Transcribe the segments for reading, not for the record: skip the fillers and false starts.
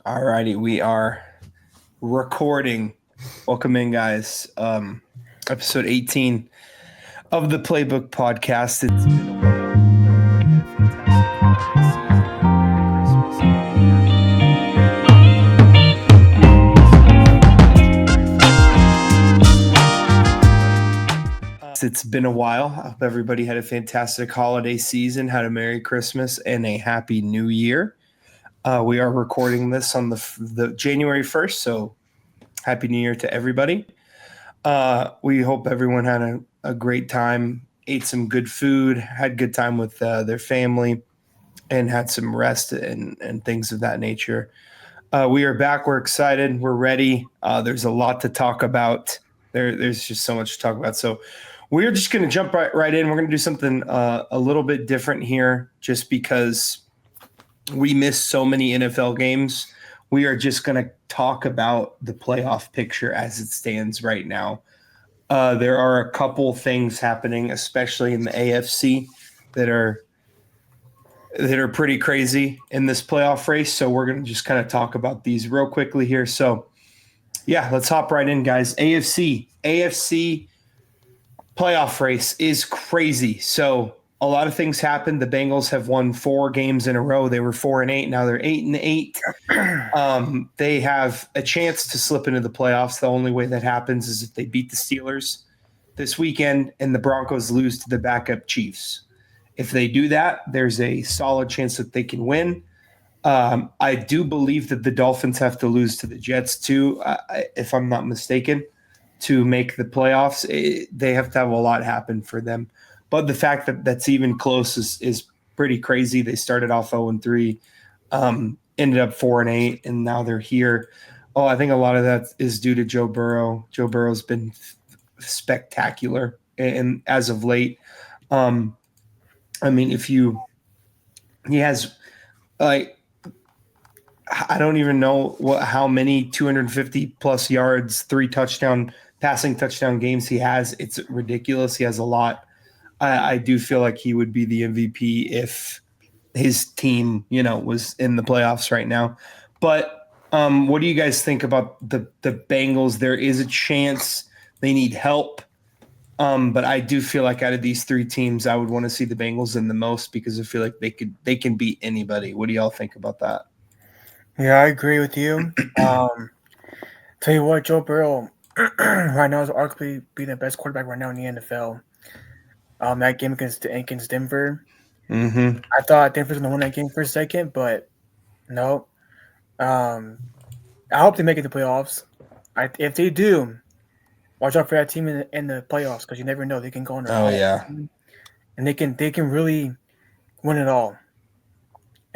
All righty, we are recording. Welcome in, guys. Episode 18 of the Playbook Podcast. It's been a while. Hope everybody had a fantastic holiday season. Merry Christmas and New Year. It's been a while. I hope everybody had a fantastic holiday season, had a Merry Christmas and a Happy New Year. We are recording this on the January 1st, so Happy New Year to everybody. We hope everyone had a great time, ate some good food, had good time with their family, and had some rest and things of that nature. We are back. We're excited. We're ready. There's a lot to talk about. There's just so much to talk about. So we're just going to jump right in. We're going to do something a little bit different here just because we missed so many NFL games. We are just going to talk about the playoff picture as it stands right now. There are a couple things happening, especially in the AFC, that are pretty crazy in this playoff race. So we're going to just kind of talk about these real quickly here. So yeah, let's hop right in, guys. AFC playoff race is crazy. So a lot of things happened. The Bengals have won 4 games in a row. They were 4-8. Now they're 8-8. They have a chance to slip into the playoffs. The only way that happens is if they beat the Steelers this weekend and the Broncos lose to the backup Chiefs. If they do that, there's a solid chance that they can win. I do believe that the Dolphins have to lose to the Jets too, if I'm not mistaken, to make the playoffs. They have to have a lot happen for them. But the fact that that's even close is pretty crazy. They started off 0-3, ended up 4-8, and now they're here. Oh, I think a lot of that is due to Joe Burrow. Joe Burrow's been spectacular, and as of late, I mean, he has like I don't even know how many 250 plus yards, 3 passing touchdown games he has. It's ridiculous. He has a lot. I do feel like he would be the MVP if his team, was in the playoffs right now. But what do you guys think about the Bengals? There is a chance they need help. But I do feel like out of these 3 teams, I would want to see the Bengals in the most because I feel like they can beat anybody. What do y'all think about that? Yeah, I agree with you. Tell you what, Joe Burrow right now is arguably being the best quarterback right now in the NFL. That game against Denver, Mm-hmm. I thought Denver was going to win that game for a second, but no. I hope they make it to playoffs. If they do, watch out for that team in the playoffs because you never know, they can go on a Oh hot yeah. and they can really win it all.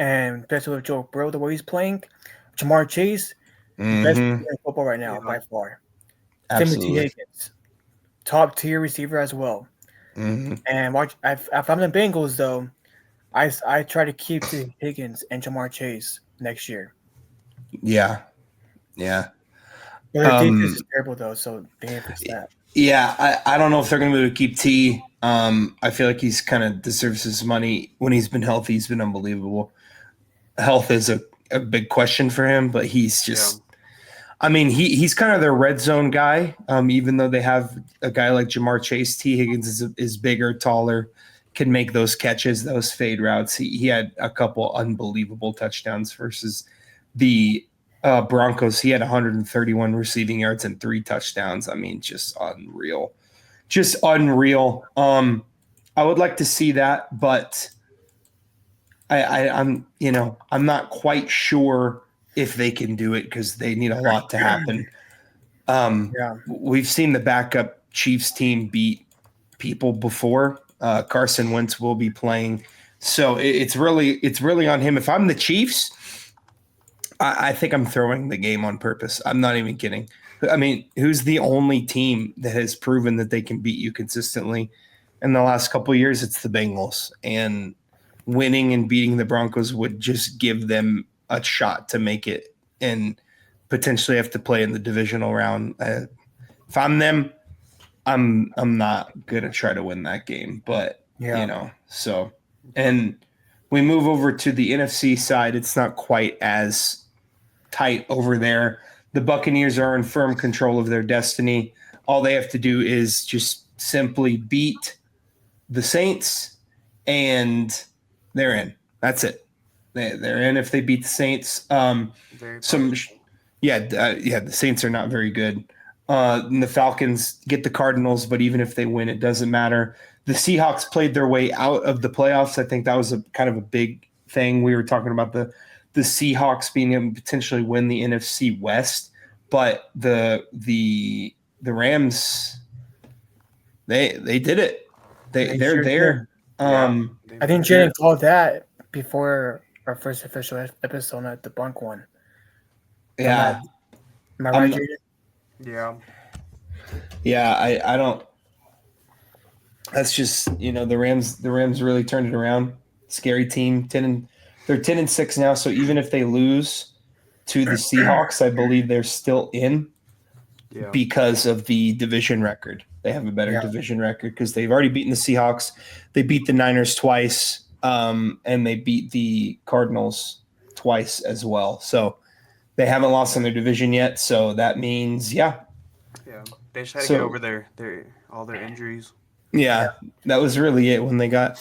And especially with Joe Burrow, the way he's playing, Jamar Chase, best Mm-hmm. player in football right now by far. Timothy Absolutely. Higgins, top tier receiver as well. Mm-hmm. And watch if I'm the Bengals though, I try to keep the Higgins and Jamar Chase next year. Yeah. Yeah. But their defense is terrible though, so they need to fix that. Yeah. I don't know if they're going to be able to keep T. I feel like he's kind of deserves his money. When he's been healthy, he's been unbelievable. Health is a big question for him, but he's just I mean, he's kind of their red zone guy. Even though they have a guy like Jamar Chase, T. Higgins is bigger, taller, can make those catches, those fade routes. He had a couple unbelievable touchdowns versus the Broncos. He had 131 receiving yards and 3 touchdowns. I mean, just unreal, just unreal. I would like to see that, but I'm not quite sure if they can do it because they need a lot to happen. Yeah. We've seen the backup Chiefs team beat people before. Carson Wentz will be playing, so it's really on him. If I'm the Chiefs, I think I'm throwing the game on purpose. I'm not even kidding. I mean, who's the only team that has proven that they can beat you consistently in the last couple of years? It's the Bengals, and winning and beating the Broncos would just give them a shot to make it and potentially have to play in the divisional round. If I'm them, I'm not gonna try to win that game, but Yeah. so and we move over to the NFC side. It's not quite as tight over there. The Buccaneers are in firm control of their destiny. All they have to do is just simply beat the Saints, and they're in. That's it. They're in if they beat the Saints. Very The Saints are not very good. And the Falcons get the Cardinals, but even if they win, it doesn't matter. The Seahawks played their way out of the playoffs. I think that was a kind of a big thing. We were talking about the Seahawks being able to potentially win the NFC West, but the Rams, they did it. They're there. I think Jaden called that before our first official episode at the Bunk one. Yeah. Am I right, Jaden? Yeah. Yeah, I don't. That's just, the Rams really turned it around. Scary team. They're 10-6 now, so even if they lose to the Seahawks, I believe they're still in because of the division record. They have a better division record because they've already beaten the Seahawks. They beat the Niners twice, and they beat the Cardinals twice as well. So they haven't lost in their division yet, so that means, Yeah, they just had to get over all their injuries. Yeah, that was really it. When they got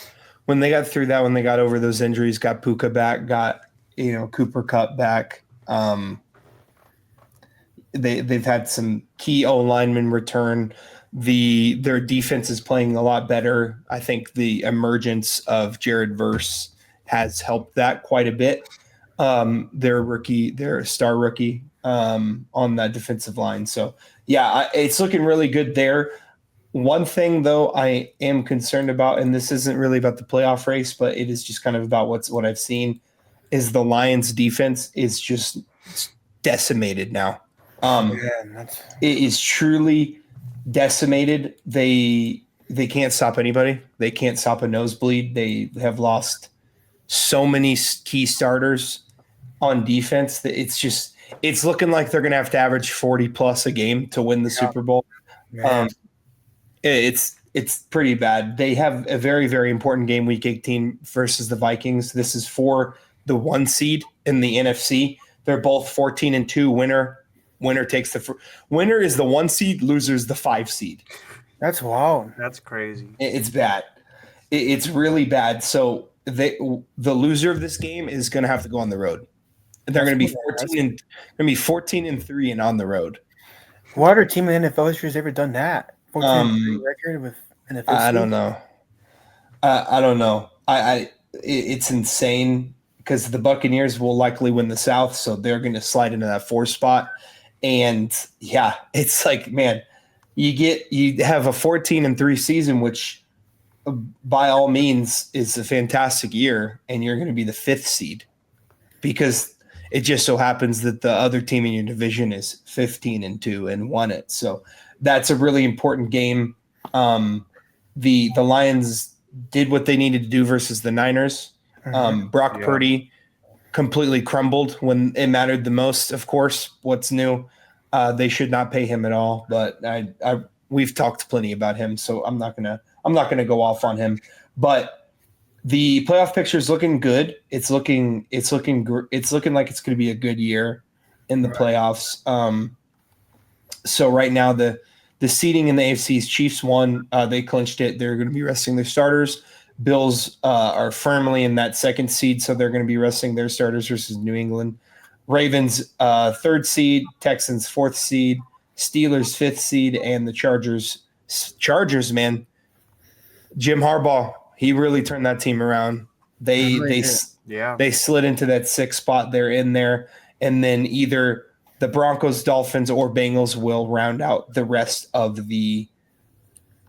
through that, when they got over those injuries, got Puka back, got Cooper Kupp back. They've had some key O linemen return. Their defense is playing a lot better. I think the emergence of Jared Verse has helped that quite a bit. Their star rookie on that defensive line. So it's looking really good there. One thing, though, I am concerned about, and this isn't really about the playoff race, but it is just kind of about what I've seen, is the Lions' defense is just decimated now. It is truly decimated. They can't stop anybody. They can't stop a nosebleed. They have lost so many key starters on defense that it's looking like they're going to have to average 40 plus a game to win the Super Bowl. It's pretty bad. They have a very, very important game week 18 versus the Vikings. This is for the 1 seed in the NFC. They're both 14-2. Winner takes winner is the 1 seed, loser is the 5 seed. That's wild. That's crazy. It's bad. It's really bad. So the loser of this game is going to have to go on the road. They're going to be 14-3 and on the road. What other team in the NFL history has ever done that? 14 record with NFL. I don't know. I don't know. It's insane because the Buccaneers will likely win the South, so they're going to slide into that 4 spot. And it's like, man, you have a 14-3 season, which by all means is a fantastic year, and you're going to be the 5th seed because it just so happens that the other team in your division is 15-2 and won it. So that's a really important game. The Lions did what they needed to do versus the Niners. Brock Purdy completely crumbled when it mattered the most. Of course, what's new? They should not pay him at all. But we've talked plenty about him, so I'm not gonna go off on him. But the playoff picture is looking good. It's looking like it's going to be a good year in the playoffs. So right now the seeding in the AFC is Chiefs won. They clinched it. They're going to be resting their starters. Bills are firmly in that 2nd seed, so they're going to be resting their starters versus New England. Ravens 3rd seed, Texans 4th seed, Steelers 5th seed, and the Chargers. Chargers, man. Jim Harbaugh, he really turned that team around. They slid into that 6th spot. They're in there, and then either the Broncos, Dolphins, or Bengals will round out the rest of the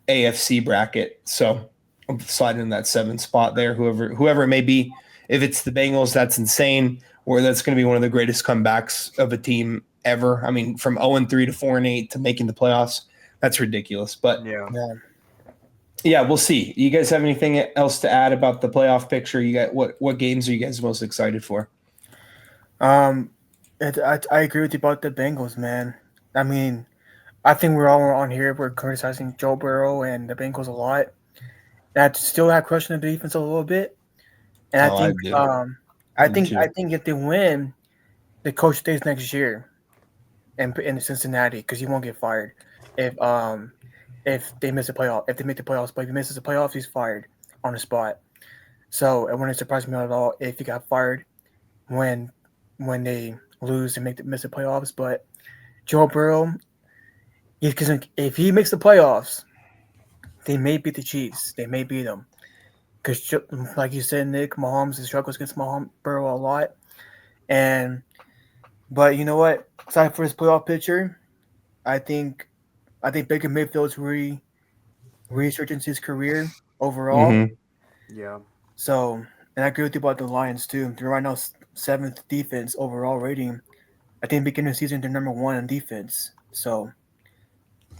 AFC bracket. So I'm sliding in that 7th spot there. Whoever it may be, if it's the Bengals, that's insane. Or that's going to be one of the greatest comebacks of a team ever. I mean, from 0-3 to 4-8 to making the playoffs, that's ridiculous. But we'll see. You guys have anything else to add about the playoff picture? You got what games are you guys most excited for? I agree with you about the Bengals, man. I mean, I think we're all on here. We're criticizing Joe Burrow and the Bengals a lot. I still have questioned the defense a little bit, and I think if they win, the coach stays next year in Cincinnati because he won't get fired if they miss a playoff. If they make the playoffs, but if he misses the playoffs, he's fired on the spot. So it wouldn't surprise me at all if he got fired when they lose and miss the playoffs. But Joe Burrow, because if he makes the playoffs, they may beat the Chiefs. They may beat them. Because, like you said, Nick, Mahomes struggles against Burrow a lot. But you know what? Aside for his playoff picture, I think Baker Mayfield's resurgence his career overall. Mm-hmm. Yeah. So, and I agree with you about the Lions too. They're right now 7th defense overall rating. I think beginning of the season they're number 1 in defense. So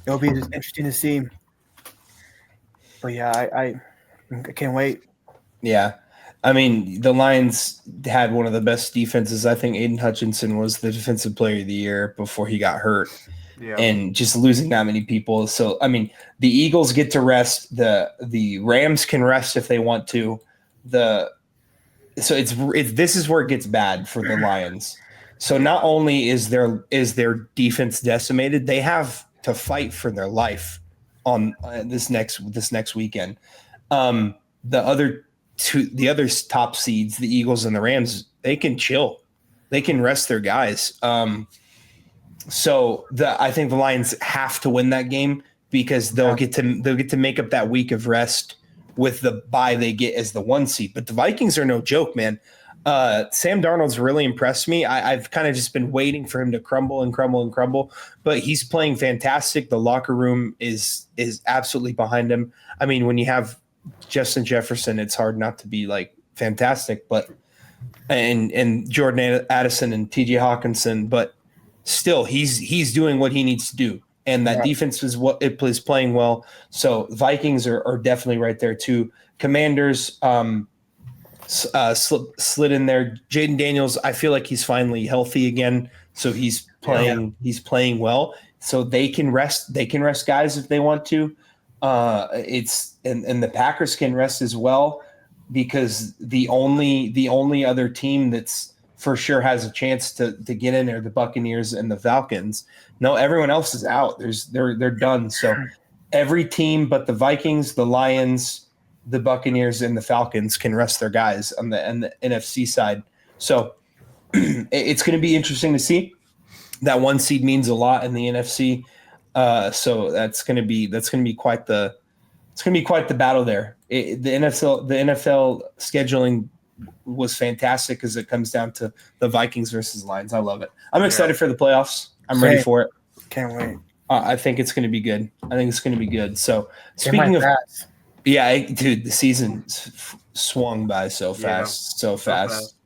it'll be just interesting to see. But yeah, I can't wait. Yeah. I mean, the Lions had one of the best defenses. I think Aiden Hutchinson was the defensive player of the year before he got hurt. Yeah. And just losing that many people. So, I mean, the Eagles get to rest. The Rams can rest if they want to. This is where it gets bad for the Lions. So not only is their defense decimated, they have to fight for their life on this next weekend. The other top seeds, the Eagles and the Rams, they can chill. They can rest their guys. So I think the Lions have to win that game because they'll get to make up that week of rest with the bye they get as the 1 seed. But the Vikings are no joke, man. Sam Darnold's really impressed me. I've kind of just been waiting for him to crumble and crumble and crumble, but he's playing fantastic. The locker room is absolutely behind him. I mean, when you have Justin Jefferson, it's hard not to be like fantastic, but and Jordan Addison and TJ Hawkinson, but still he's doing what he needs to do. And that defense is what it is playing well. So Vikings are definitely right there too. Commanders slid in there. Jaden Daniels, I feel like he's finally healthy again. So he's playing well. So they can rest guys if they want to. And the Packers can rest as well because the only other team that's for sure has a chance to get in there, the Buccaneers and the Falcons. No, everyone else is out. They're done. So every team but the Vikings, the Lions, the Buccaneers, and the Falcons can rest their guys on the NFC side. So it's going to be interesting to see. That 1 seed means a lot in the NFC. So that's going to be quite the battle there. The NFL scheduling was fantastic because it comes down to the Vikings versus Lions. I love it. I'm excited for the playoffs. I'm ready for it. Can't wait. I think it's going to be good. So speaking of, dude, the season swung by so fast.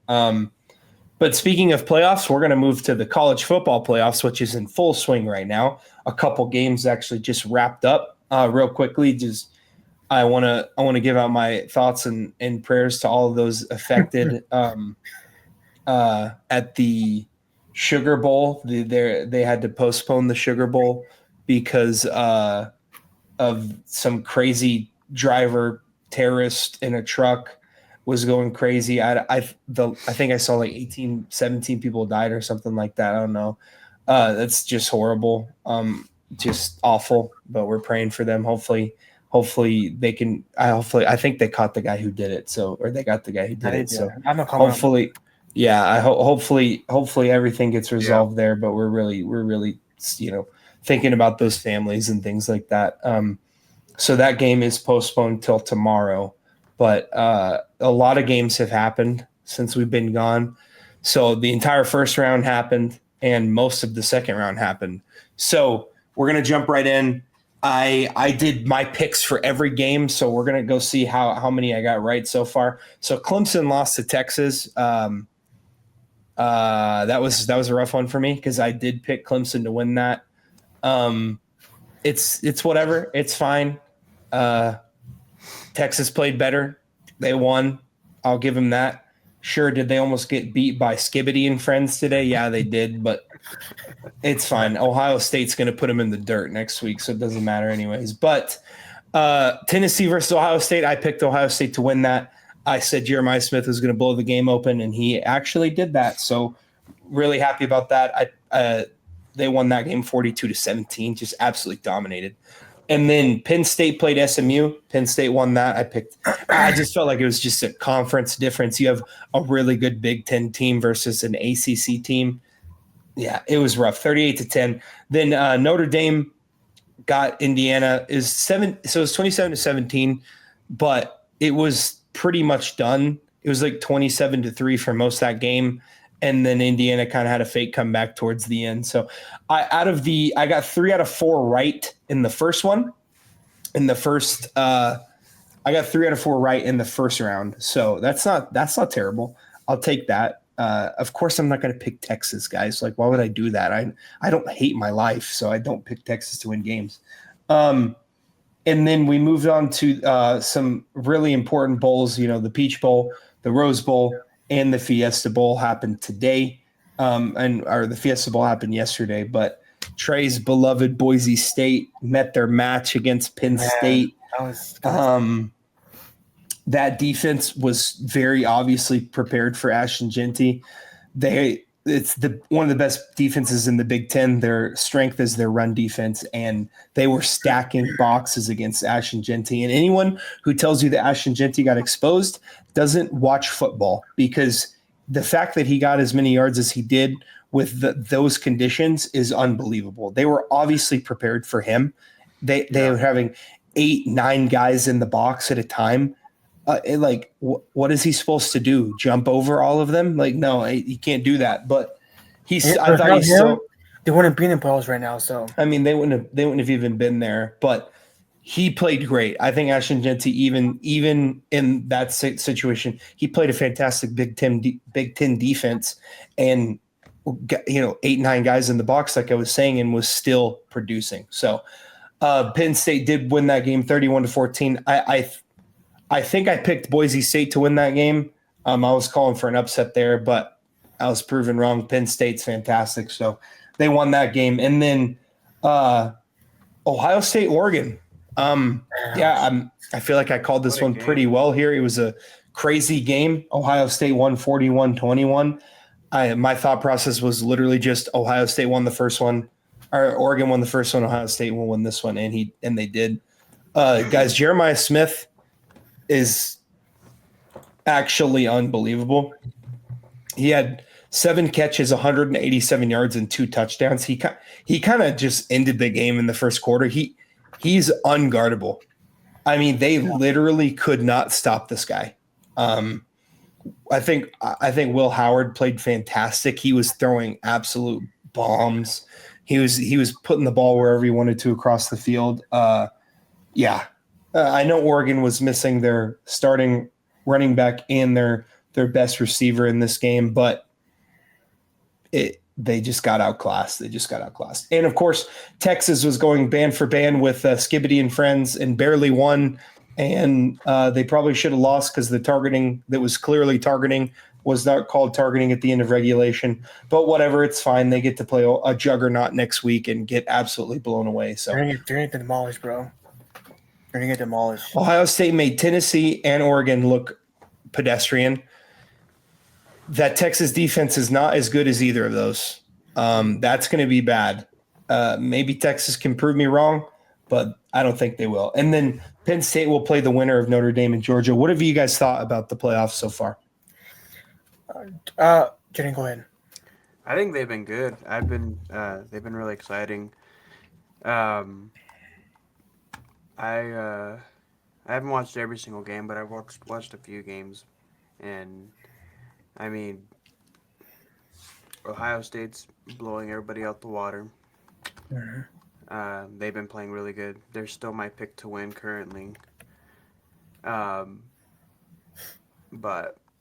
But speaking of playoffs, we're going to move to the college football playoffs, which is in full swing right now. A couple games actually just wrapped up real quickly. I want to give out my thoughts and prayers to all of those affected at the Sugar Bowl. They had to postpone the Sugar Bowl because of some crazy driver terrorist in a truck was going crazy. I think I saw like 17 people died or something like that. I don't know. That's just horrible. Just awful, but we're praying for them. Hopefully they can. I think they caught the guy who did it. Or they got the guy who did it. So hopefully, hopefully everything gets resolved there. But we're really thinking about those families and things like that. So that game is postponed till tomorrow. But a lot of games have happened since we've been gone. So the entire first round happened, and most of the second round happened. So we're gonna jump right in. I did my picks for every game, so we're gonna go see how many I got right so far. So Clemson lost to Texas. That was a rough one for me because I did pick Clemson to win that. It's whatever. It's fine. Texas played better. They won. I'll give them that. Sure, did they almost get beat by Skibbity and friends today? Yeah, they did, but it's fine. Ohio State's going to put them in the dirt next week, so it doesn't matter anyways. But Tennessee versus Ohio State, I picked Ohio State to win that. I said Jeremiah Smith was going to blow the game open, and he actually did that. So really happy about that. They won that game 42-17, just absolutely dominated. And then Penn State played SMU. Penn State won that. I just felt like it was just a conference difference. You have a really good Big Ten team versus an ACC team. Yeah, it was rough. 38-10. Then Notre Dame got Indiana is 7. So it was 27-17, but it was pretty much done. It was like 27-3 for most of that game. And then Indiana kind of had a fake comeback towards the end. So I got 3 out of 4 right in the first one. I got 3 out of 4 right in the first round. So that's not terrible. I'll take that. Of course, I'm not going to pick Texas, guys. Like, why would I do that? I don't hate my life, so I don't pick Texas to win games. And then we moved on to some really important bowls. The Peach Bowl, the Rose Bowl, and the Fiesta Bowl happened today, or the Fiesta Bowl happened yesterday. But Trey's beloved Boise State met their match against Penn State. That defense was very obviously prepared for Ashton Genty. It's one of the best defenses in the Big Ten. Their strength is their run defense, and they were stacking boxes against Ashton Genty. And anyone who tells you that Ashton Genty got exposed doesn't watch football, because the fact that he got as many yards as he did with those conditions is unbelievable. They were obviously prepared for him. They were having 8-9 guys in the box at a time. What is he supposed to do? Jump over all of them? Like, no, he can't do that. But I thought he's so. They wouldn't be in the playoffs right now. So I mean, they wouldn't have even been there. But he played great. I think Ashton Genty, even in that situation, he played a fantastic Big Ten defense, and 8-9 guys in the box, like I was saying, and was still producing. So Penn State did win that game 31-14. I think I picked Boise State to win that game. I was calling for an upset there, but I was proven wrong. Penn State's fantastic, so they won that game. And then Ohio State, Oregon. I feel like I called this one pretty well here. It was a crazy game. Ohio State won 41-21. My thought process was literally just Ohio State won the first one, or Oregon won the first one. Ohio State will win this one, and they did. Guys, Jeremiah Smith is actually unbelievable. He had 7 catches, 187 yards, and 2 touchdowns. He kind of just ended the game in the first quarter. He's unguardable. I mean, they literally could not stop this guy. I think Will Howard played fantastic. He was throwing absolute bombs. He was putting the ball wherever he wanted to across the field. I know Oregon was missing their starting running back and their best receiver in this game, but they just got outclassed. And, of course, Texas was going band for band with Skibbity and friends and barely won, and they probably should have lost because the targeting that was clearly targeting was not called targeting at the end of regulation. But whatever, it's fine. They get to play a juggernaut next week and get absolutely blown away. So they're going to get demolished, bro. They're going to get demolished. Ohio State made Tennessee and Oregon look pedestrian. That Texas defense is not as good as either of those. That's going to be bad. Maybe Texas can prove me wrong, but I don't think they will. And then Penn State will play the winner of Notre Dame and Georgia. What have you guys thought about the playoffs so far? Jenny, go ahead. I think they've been good. They've been really exciting. I haven't watched every single game, but I've watched a few games, and I mean, Ohio State's blowing everybody out the water. Mm-hmm. They've been playing really good. They're still my pick to win currently. But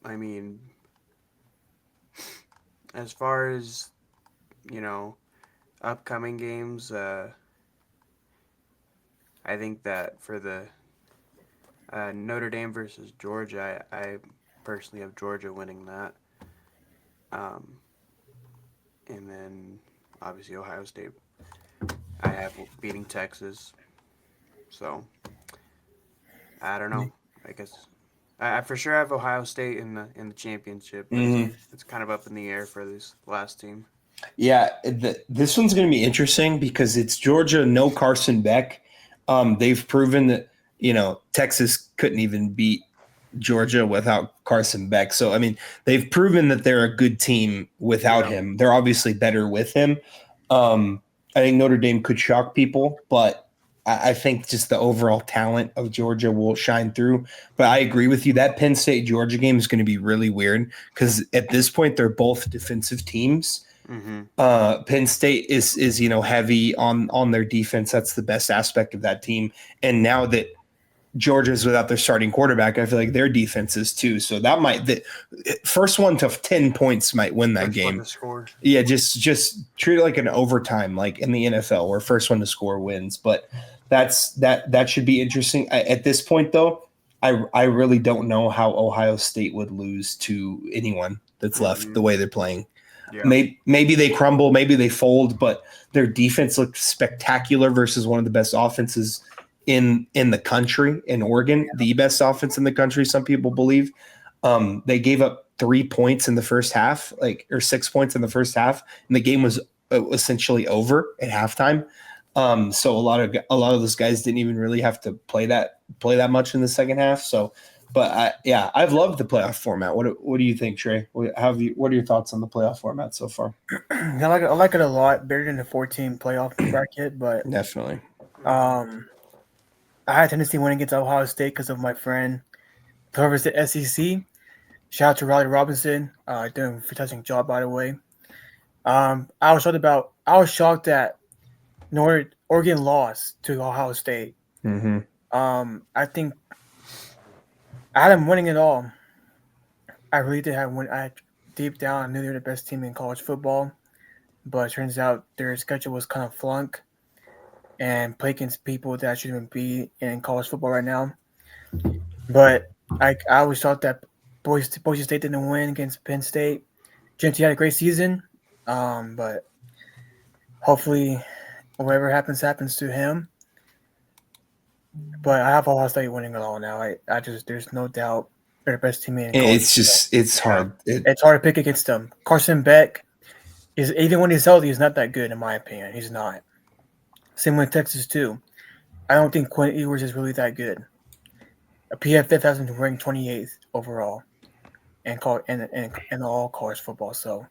I mean, as far as upcoming games, I think that for the Notre Dame versus Georgia, I personally have Georgia winning that. And then obviously Ohio State, I have beating Texas. So I don't know. I guess I for sure have Ohio State in the championship, but it's kind of up in the air for this last team. Yeah, this one's going to be interesting because it's Georgia, no Carson Beck. They've proven that Texas couldn't even beat Georgia without Carson Beck. So I mean, they've proven that they're a good team without him. They're obviously better with him. I think Notre Dame could shock people, but I think just the overall talent of Georgia will shine through. But I agree with you. That Penn State Georgia game is going to be really weird because at this point they're both defensive teams. Penn State is heavy on their defense. That's the best aspect of that team. And now that Georgia's without their starting quarterback, I feel like their defense is too. So that the first one to 10 points might win that game. Yeah, just treat it like an overtime, like in the NFL, where first one to score wins. But that should be interesting. At this point, though, I really don't know how Ohio State would lose to anyone that's left the way they're playing. Yeah. Maybe they crumble, maybe they fold, but their defense looked spectacular versus one of the best offenses in the country, in Oregon, the best offense in the country, some people believe. They gave up 3 points in the first half, or 6 points in the first half, and the game was essentially over at halftime. So a lot of those guys didn't even really have to play that much in the second half. So, but I've loved the playoff format. What do you think, Trey? What are your thoughts on the playoff format so far? I like it a lot, better than the 14 playoff bracket, but definitely. I had Tennessee winning against Ohio State because of my friend covers the SEC. Shout out to Riley Robinson, doing a fantastic job, by the way. I was shocked that Oregon lost to Ohio State. I think I had them winning it all. I really did have one. Deep down, I knew they were the best team in college football, but it turns out their schedule was kind of flunk and play against people that shouldn't be in college football right now. But I always thought that Boise State didn't win against Penn State. Genty had a great season, but hopefully whatever happens to him. But I have Ohio State winning it all now. There's no doubt they're the best team in college. It's hard. It's hard to pick against them. Carson Beck is, even when he's healthy, he's not that good in my opinion. He's not. Same with Texas too. I don't think Quinn Ewers is really that good. A PFF has been ranked 28th overall in all college football, so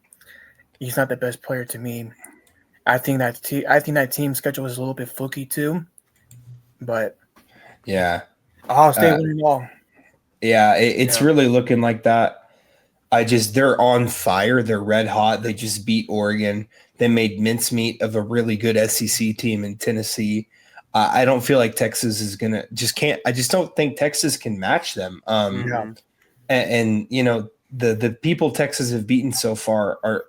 he's not the best player to me. I think that team schedule is a little bit fluky too, but yeah, Ohio State winning all. Yeah, it's really looking like that. They're on fire. They're red hot. They just beat Oregon. They made mincemeat of a really good SEC team in Tennessee. I don't feel like Texas is gonna I just don't think Texas can match them. And the people Texas have beaten so far are,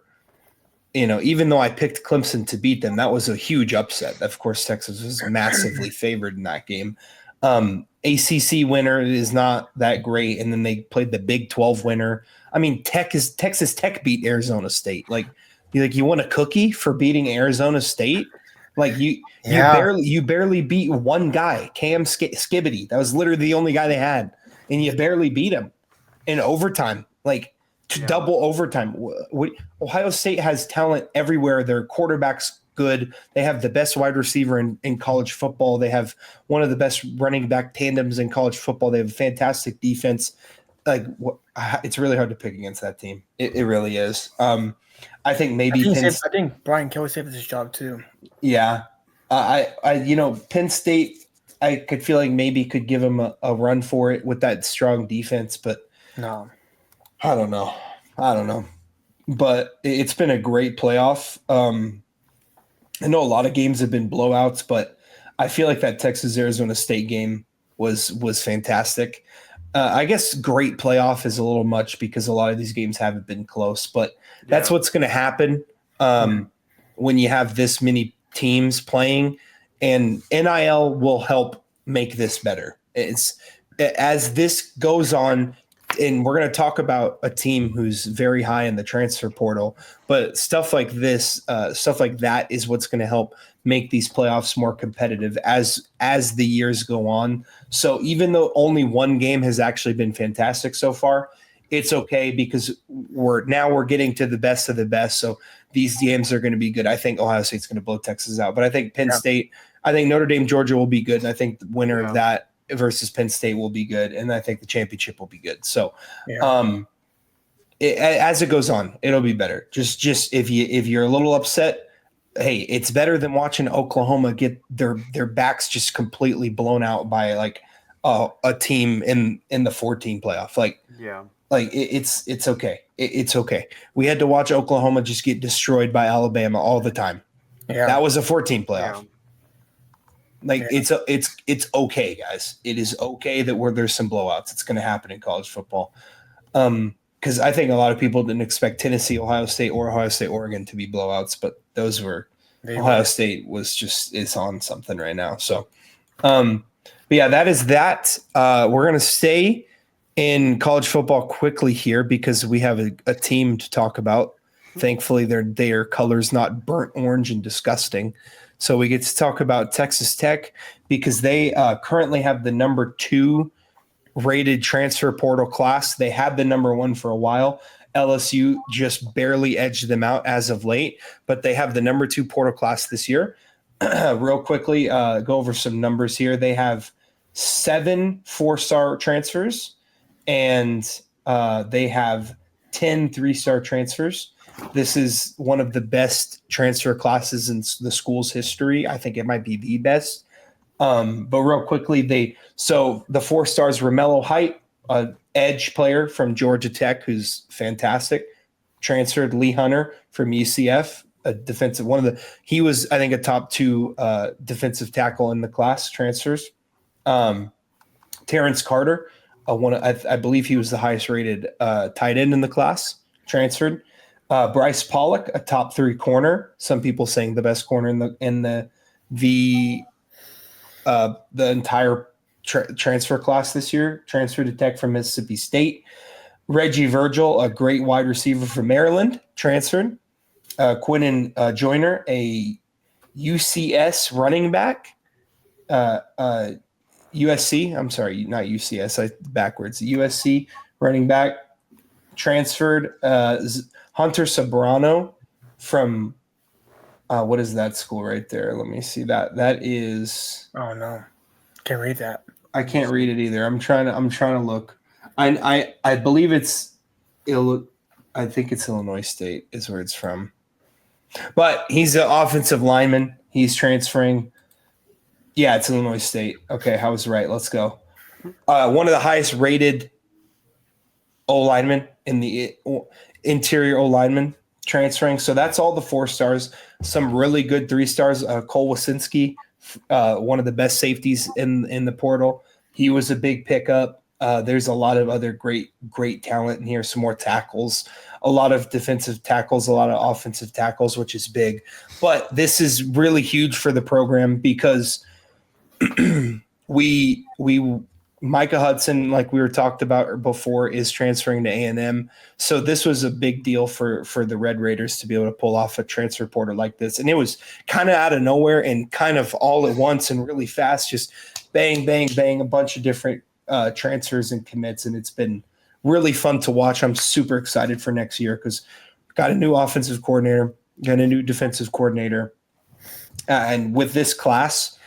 even though I picked Clemson to beat them, that was a huge upset. Of course, Texas was massively favored in that game. ACC winner is not that great, and then they played the Big 12 winner. I mean, Texas Tech beat Arizona State. You want a cookie for beating Arizona State? You barely beat one guy, Cam Skibbity. That was literally the only guy they had, and you barely beat him in overtime, double overtime. Ohio State has talent everywhere. Their quarterback's good. They have the best wide receiver in college football. They have one of the best running back tandems in college football. They have a fantastic defense. It's really hard to pick against that team. It really is. I think I think Brian Kelly saved his job too. Yeah. Penn State, I could feel like maybe could give them a run for it with that strong defense, but no, I don't know. But it's been a great playoff. I know a lot of games have been blowouts, but I feel like that Texas-Arizona State game was fantastic. I guess great playoff is a little much because a lot of these games haven't been close, but that's what's going to happen when you have this many teams playing, and NIL will help make this better. As this goes on, and we're going to talk about a team who's very high in the transfer portal, but stuff like this, stuff like that is what's going to help make these playoffs more competitive as the years go on. So even though only one game has actually been fantastic so far, it's okay because we're getting to the best of the best. So these games are going to be good. I think Ohio State's going to blow Texas out, but I think Penn State, I think Notre Dame, Georgia will be good. And I think the winner of that versus Penn State will be good. And I think the championship will be good. So, as it goes on, it'll be better. Just if you're a little upset, hey, it's better than watching Oklahoma get their backs just completely blown out by like a team in the 14 playoff. It's okay. It's okay. We had to watch Oklahoma just get destroyed by Alabama all the time. Yeah. That was a 14 playoff. It's okay, guys. It is okay that there's some blowouts. It's going to happen in college football. Because I think a lot of people didn't expect Tennessee, Ohio State, or Ohio State, Oregon to be blowouts, but those were Ohio State is on something right now. So, but yeah, that is that. We're going to stay in college football quickly here because we have a team to talk about. Thankfully, their color's not burnt orange and disgusting. So we get to talk about Texas Tech because they currently have the number 2 rated transfer portal class. They had the number 1 for a while. LSU just barely edged them out as of late, but they have the number 2 portal class this year. Real quickly, go over some numbers here. They have 7 4-star transfers, and they have 10 3-star transfers. This is one of the best transfer classes in the school's history. I think it might be the best. But real quickly, the 4 stars, Romello Height, an edge player from Georgia Tech, who's fantastic, transferred. Lee Hunter from UCF, a defensive he was, I think, a top 2 defensive tackle in the class, transfers. Terrence Carter, I believe he was the highest rated tight end in the class, transferred. Bryce Pollock, a top 3 corner. Some people saying the best corner in the entire transfer class this year. Transferred to Tech from Mississippi State. Reggie Virgil, a great wide receiver from Maryland, transferred. Quinnen Joyner, a UCS running back. USC, I'm sorry, not UCS, backwards. USC running back, transferred. Hunter Sobrano from what is that school right there? Let me see that. That is. Oh no, can't read that. I can't read it either. I'm trying to look. I believe it's I think it's Illinois State is where it's from. But he's an offensive lineman. He's transferring. Yeah, it's Illinois State. Okay, I was right. Let's go. One of the highest rated O-linemen in the interior O-lineman transferring. So that's all the 4 stars. Some really good 3 stars. Cole Wasinski, one of the best safeties in the portal. He was a big pickup. There's a lot of other great talent in here. Some more tackles, a lot of defensive tackles, a lot of offensive tackles, which is big. But this is really huge for the program because we Micah Hudson, like we were talked about before, is transferring to A&M. So this was a big deal for the Red Raiders to be able to pull off a transfer portal like this. And it was kind of out of nowhere and kind of all at once and really fast, just bang, bang, bang, a bunch of different transfers and commits. And it's been really fun to watch. I'm super excited for next year because got a new offensive coordinator, got a new defensive coordinator. And with this class,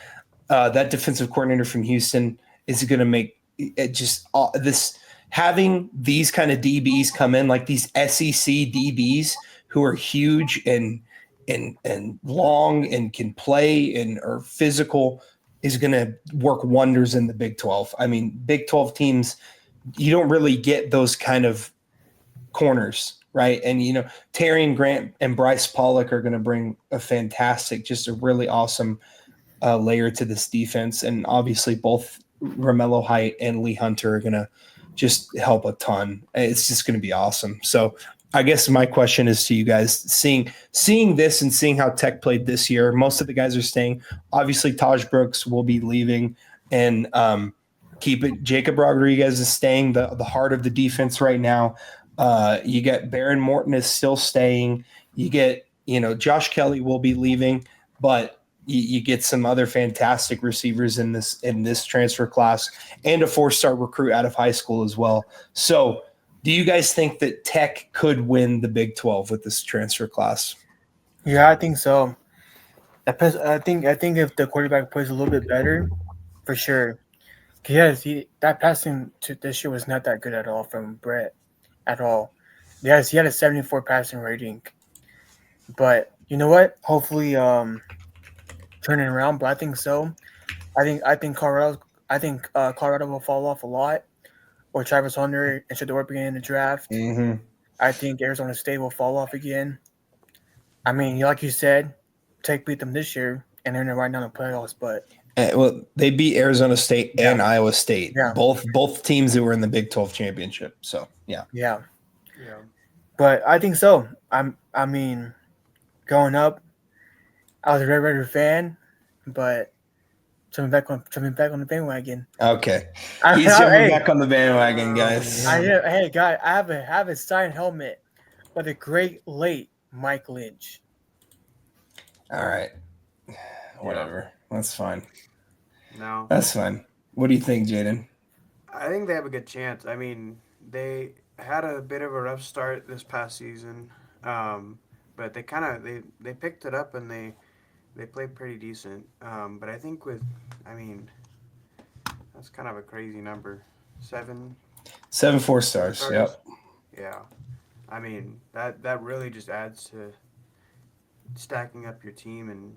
that defensive coordinator from Houston is going to make it just this having these kind of DBs come in, like these SEC DBs who are huge and long and can play and are physical, is going to work wonders in the Big 12. I mean, Big 12 teams, you don't really get those kind of corners, right? And, you know, Terrion Grant and Bryce Pollock are going to bring a fantastic, just a really awesome layer to this defense. And obviously both Romello Height and Lee Hunter are going to just help a ton. It's just going to be awesome. So I guess my question is to you guys, seeing this and seeing how Tech played this year, most of the guys are staying. Obviously Taj Brooks will be leaving, and keep it. Jacob Rodriguez is staying, the heart of the defense right now. You get Baron Morton is still staying. You get, Josh Kelly will be leaving, but you get some other fantastic receivers in this transfer class, and a 4-star recruit out of high school as well. So do you guys think that Tech could win the Big 12 with this transfer class? Yeah, I think so. I think if the quarterback plays a little bit better, for sure. Yes, that passing to this year was not that good at all from Brett, at all. Yes, he had a 74 passing rating, but you know what? Hopefully, turning around. But I think so. I think Colorado will fall off a lot, or Travis Hunter and Shador beginning in the draft. Mm-hmm. I think Arizona State will fall off again. I mean, like you said, Tech beat them this year, and they're right now in the playoffs. But Well, they beat Arizona State and Iowa State, Yeah. both teams that were in the Big 12 championship. So yeah. yeah, Yeah. but I think so. I mean, growing up, I was a Red Raider fan, but jumping back on the bandwagon. Okay, I- he's I- jumping hey, back on the bandwagon, guys. Hey, guy, I have a signed helmet by the great late Mike Lynch. All right, whatever. That's fine. No. That's fine. What do you think, Jaden? I think they have a good chance. I mean, they had a bit of a rough start this past season, but they picked it up and they played pretty decent. But I think that's kind of a crazy number. 7 4 stars. stars. Yep. Yeah. I mean, that really just adds to stacking up your team, and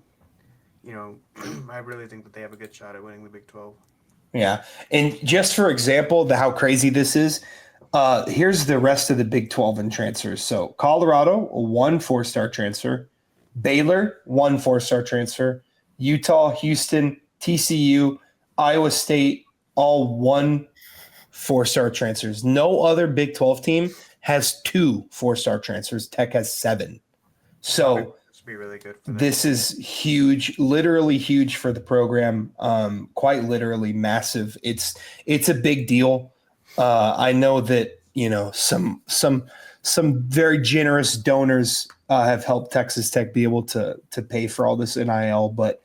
I really think that they have a good shot at winning the Big 12. Yeah. And just for example, how crazy this is, here's the rest of the Big 12 in transfers. So Colorado, 1 4-star transfer. Baylor, 1 4-star transfer. Utah, Houston, TCU, Iowa State, all 1 4-star transfers. No other Big 12 team has 2 4-star transfers. Tech has 7. So this would be really good for them. this is huge, literally huge for the program. Quite literally massive. It's a big deal. I know that some very generous donors have helped Texas Tech be able to pay for all this NIL, but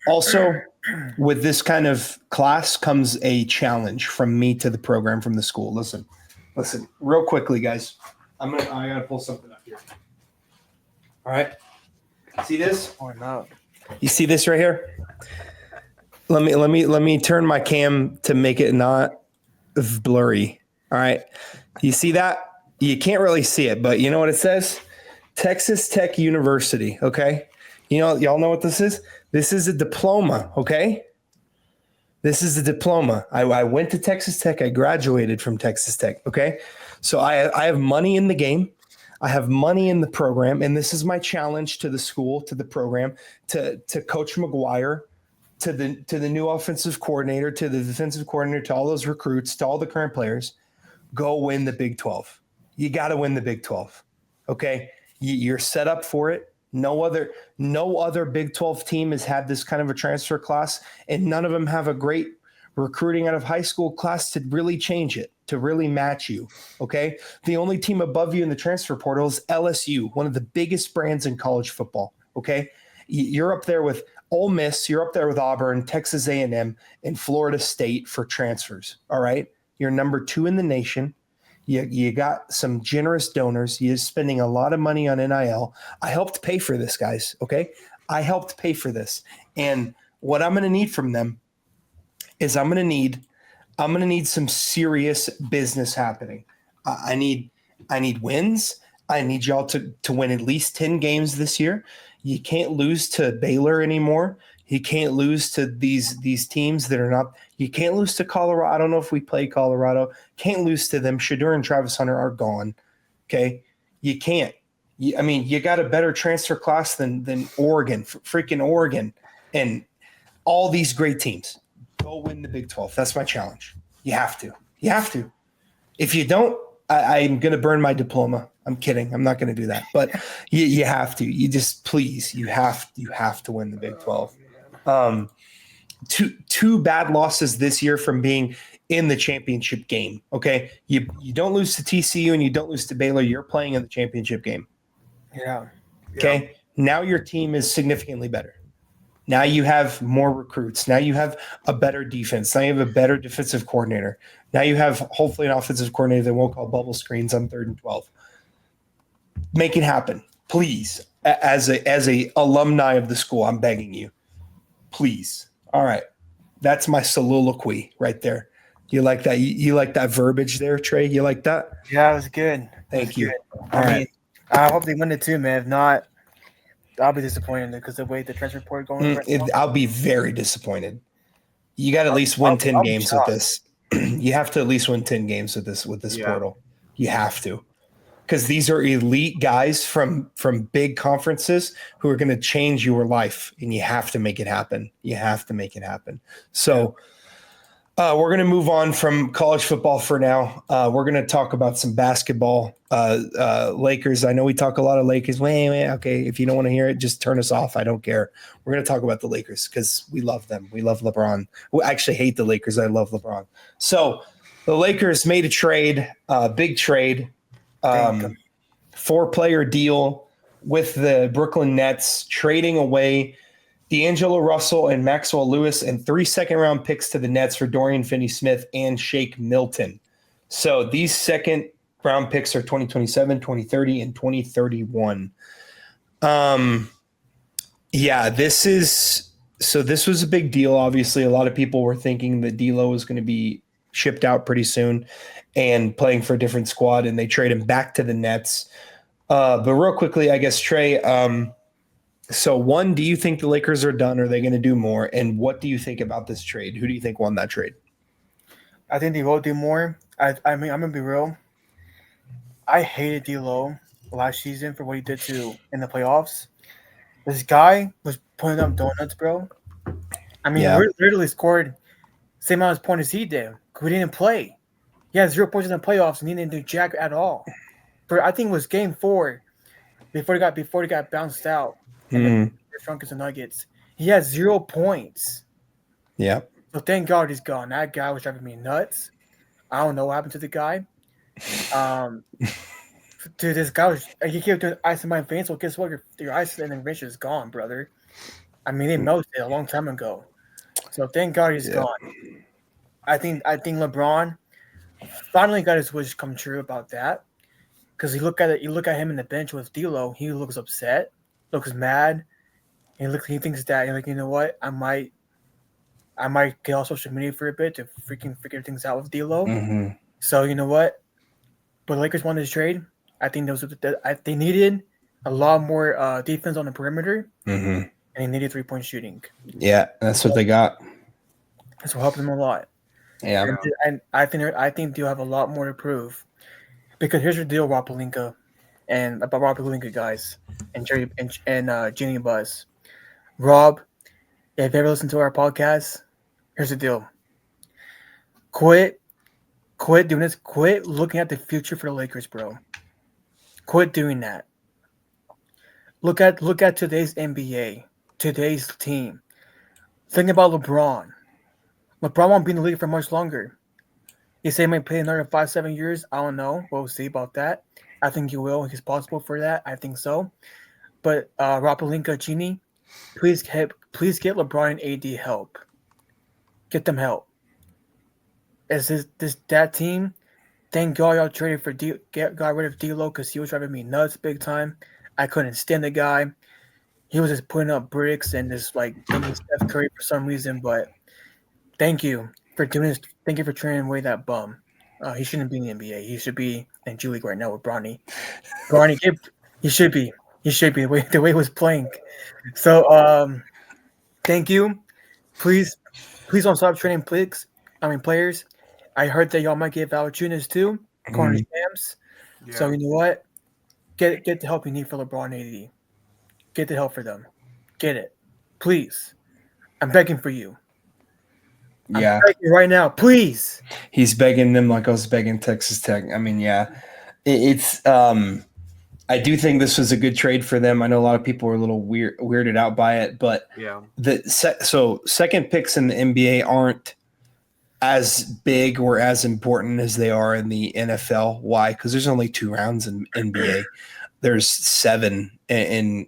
also with this kind of class comes a challenge from me to the program, from the school. Listen, real quickly, guys. I gotta pull something up here. All right. See this? Or not? You see this right here? Let me turn my cam to make it not blurry. All right. You see that? You can't really see it, but you know what it says? Texas Tech University. Okay. Y'all know what this is? This is a diploma. Okay. This is a diploma. I went to Texas Tech. I graduated from Texas Tech. Okay. So I have money in the game. I have money in the program, and this is my challenge to the school, to the program, to Coach McGuire, to the new offensive coordinator, to the defensive coordinator, to all those recruits, to all the current players. Go win the Big 12. You got to win the Big 12. Okay, you're set up for it. No other Big 12 team has had this kind of a transfer class, and none of them have a great recruiting out of high school class to really change it, to really match you. Okay. The only team above you in the transfer portal is LSU, one of the biggest brands in college football. Okay. You're up there with Ole Miss. You're up there with Auburn, Texas A&M, and Florida State for transfers. All right. You're number 2 in the nation. You got some generous donors. You're spending a lot of money on NIL. I helped pay for this, guys. Okay. I helped pay for this. And what I'm going to need from them is I'm going to need some serious business happening. I need wins. I need y'all to win at least 10 games this year. You can't lose to Baylor anymore. You can't lose to these teams that are not. You can't lose to Colorado. I don't know if we play Colorado. Can't lose to them. Shador and Travis Hunter are gone. Okay, you can't. You got a better transfer class than Oregon, freaking Oregon, and all these great teams. Go win the Big 12. That's my challenge. You have to. You have to. If you don't, I'm going to burn my diploma. I'm kidding. I'm not going to do that. But you have to. You just please. You have to win the Big 12. two bad losses this year from being in the championship game. Okay, you don't lose to TCU and you don't lose to Baylor. You're playing in the championship game. Yeah. Okay, now your team is significantly better. Now you have more recruits. Now you have a better defense. Now you have a better defensive coordinator. Now you have hopefully an offensive coordinator that won't call bubble screens on 3rd and 12. Make it happen, please. As a alumni of the school, I'm begging you, please. All right, that's my soliloquy right there. You like that? You like that verbiage there, Trey? You like that? Yeah, it was good. Thank you. I mean, I hope they win it too, man. If not, I'll be disappointed because the way the transfer report going. I'll be very disappointed. You got to at least win 10 games with this. You have to at least win 10 games with this portal. You have to. Because these are elite guys from big conferences who are going to change your life, and you have to make it happen. You have to make it happen. So we're going to move on from college football for now. We're going to talk about some basketball. Lakers. I know we talk a lot of Lakers. Wait. Okay, if you don't want to hear it, just turn us off. I don't care. We're going to talk about the Lakers because we love them. We love LeBron. We actually hate the Lakers. I love LeBron. So the Lakers made a trade, big trade. 4-player deal with the Brooklyn Nets, trading away D'Angelo Russell and Maxwell Lewis and 3 second-round picks to the Nets for Dorian Finney-Smith and Shake Milton. So these second-round picks are 2027, 2030, and 2031. This was a big deal. Obviously, a lot of people were thinking that D'Lo was going to be shipped out pretty soon and playing for a different squad, and they trade him back to the Nets. But real quickly, I guess, Trey, so one, do you think the Lakers are done? Are they going to do more? And what do you think about this trade? Who do you think won that trade? I think they will do more. I mean, I'm going to be real. I hated D'Lo last season for what he did in the playoffs. This guy was putting up donuts, bro. I mean, he literally scored same amount of points as he did. We didn't play. He had 0 points in the playoffs and he didn't do jack at all. I think it was game 4 before he got bounced out. The Trunkers and Nuggets. He had 0 points. Yeah. So thank God he's gone. That guy was driving me nuts. I don't know what happened to the guy. Dude, this guy he kept doing ice in my veins. Well, guess what? Your ice and enrich is gone, brother. I mean, they melted a long time ago. So thank God he's gone. I think LeBron finally got his wish come true about that. Because you look at him in the bench with D'Lo, he looks upset, looks mad, and he thinks that you know what, I might get off social media for a bit to freaking figure things out with D'Lo. Mm-hmm. So you know what, but the Lakers wanted to trade. I think they needed a lot more defense on the perimeter, and they needed 3-point shooting. Yeah, that's what they got. This will help them a lot. Yeah, and I think they'll have a lot more to prove. Because here's your deal, Rob Pelinka, and about Rob Pelinka guys, and Jerry and Jenny and Buzz. Rob, if you ever listen to our podcast, here's the deal. Quit doing this. Quit looking at the future for the Lakers, bro. Quit doing that. Look at today's NBA, today's team. Think about LeBron. LeBron won't be in the league for much longer. You say he might play another 5-7 years. I don't know. We'll see about that. I think he will. He's possible for that. I think so. But Rob Pelinka, Genie, please get LeBron and AD help. Get them help. As that team, thank God y'all traded for got rid of D'Lo because he was driving me nuts big time. I couldn't stand the guy. He was just putting up bricks and just like thinking Steph Curry for some reason. But thank you for doing this. Thank you for trading away that bum. He shouldn't be in the NBA. He should be in G League right now with Bronny. He should be. He should be the way he was playing. So thank you. Please don't stop trading players. I heard that y'all might get Valanciunas too, corner stamps. Yeah. So you know what? Get the help you need for LeBron and AD. Get the help for them. Get it, please. I'm begging for you. Yeah, right now, please. He's begging them like I was begging Texas Tech. I mean, yeah, it's I do think this was a good trade for them. I know a lot of people were a little weirded out by it, but Yeah. so second picks in the NBA aren't as big or as important as they are in the NFL. Why? Because there's only 2 rounds in NBA. There's 7 in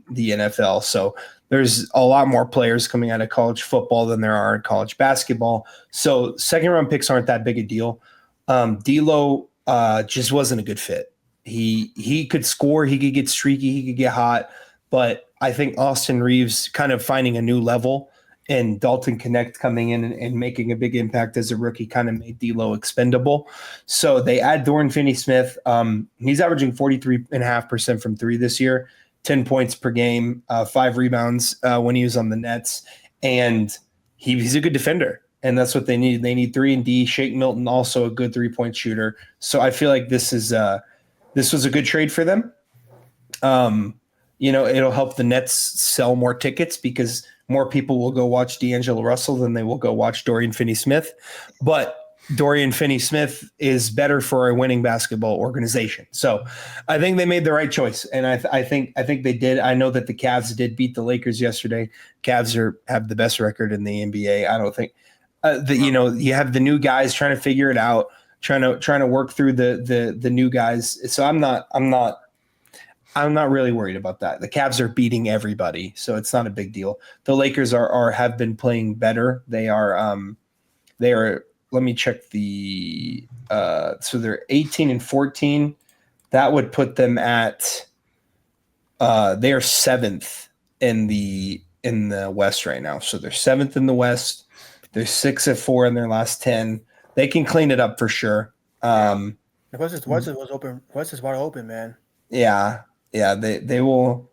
the NFL. So there's a lot more players coming out of college football than there are in college basketball. So second round picks aren't that big a deal. D'Lo just wasn't a good fit. He could score, he could get streaky, he could get hot, but I think Austin Reeves kind of finding a new level and Dalton Connect coming in and making a big impact as a rookie kind of made D'Lo expendable. So they add Dorian Finney-Smith. He's averaging 43.5% from 3 this year, 10 points per game, 5 rebounds when he was on the Nets, and he's a good defender. And that's what they need. They need 3-and-D. Shake Milton, also a good 3-point shooter. So I feel like this was a good trade for them. It'll help the Nets sell more tickets because more people will go watch D'Angelo Russell than they will go watch Dorian Finney-Smith. But Dorian Finney-Smith is better for a winning basketball organization. So I think they made the right choice. And I think they did. I know that the Cavs did beat the Lakers yesterday. Cavs have the best record in the NBA. I don't think you have the new guys trying to figure it out, trying to work through the new guys. So I'm not really worried about that. The Cavs are beating everybody, so it's not a big deal. The Lakers have been playing better. They are. Let me check the. So they're 18-14. That would put them at. They are 7th in the West right now. So they're 7th in the West. They're 6-4 in their last 10. They can clean it up for sure. The West was open. West is wide open, man. Yeah. Yeah, they will.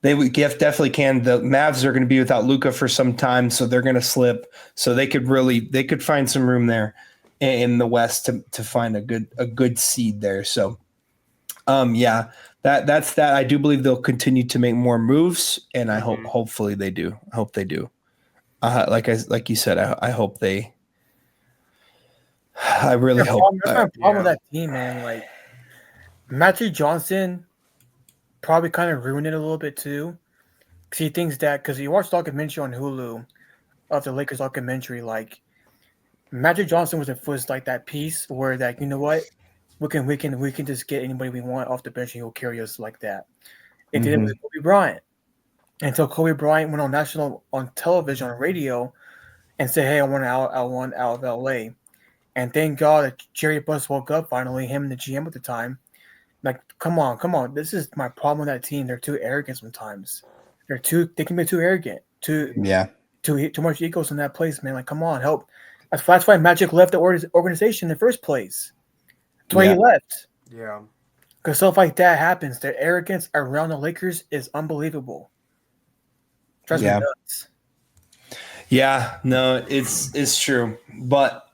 They definitely can. The Mavs are going to be without Luka for some time, so they're going to slip. So they could find some room there in the West to find a good seed there. So, that's that. I do believe they'll continue to make more moves, and I hopefully they do. I hope they do. Like you said, I hope they. I really hope. That's my problem with that team, man. Like Magic Johnson probably kind of ruined it a little bit too, because he thinks that because you watch the documentary on Hulu of the Lakers documentary, like Magic Johnson was like that piece where that, you know what, we can just get anybody we want off the bench and he'll carry us like that. It did it with Kobe Bryant until Kobe Bryant went on television on radio and said, "Hey, I want out of LA," and thank God that Jerry Buss woke up finally, him and the GM at the time. Like, come on. This is my problem with that team. They're too arrogant sometimes. They can be too arrogant. Too much egos in that place, man. Like, come on, help. That's why Magic left the organization in the first place. That's why he left. Yeah. Because stuff like that happens. Their arrogance around the Lakers is unbelievable. Drives me nuts. Yeah, no, it's true. But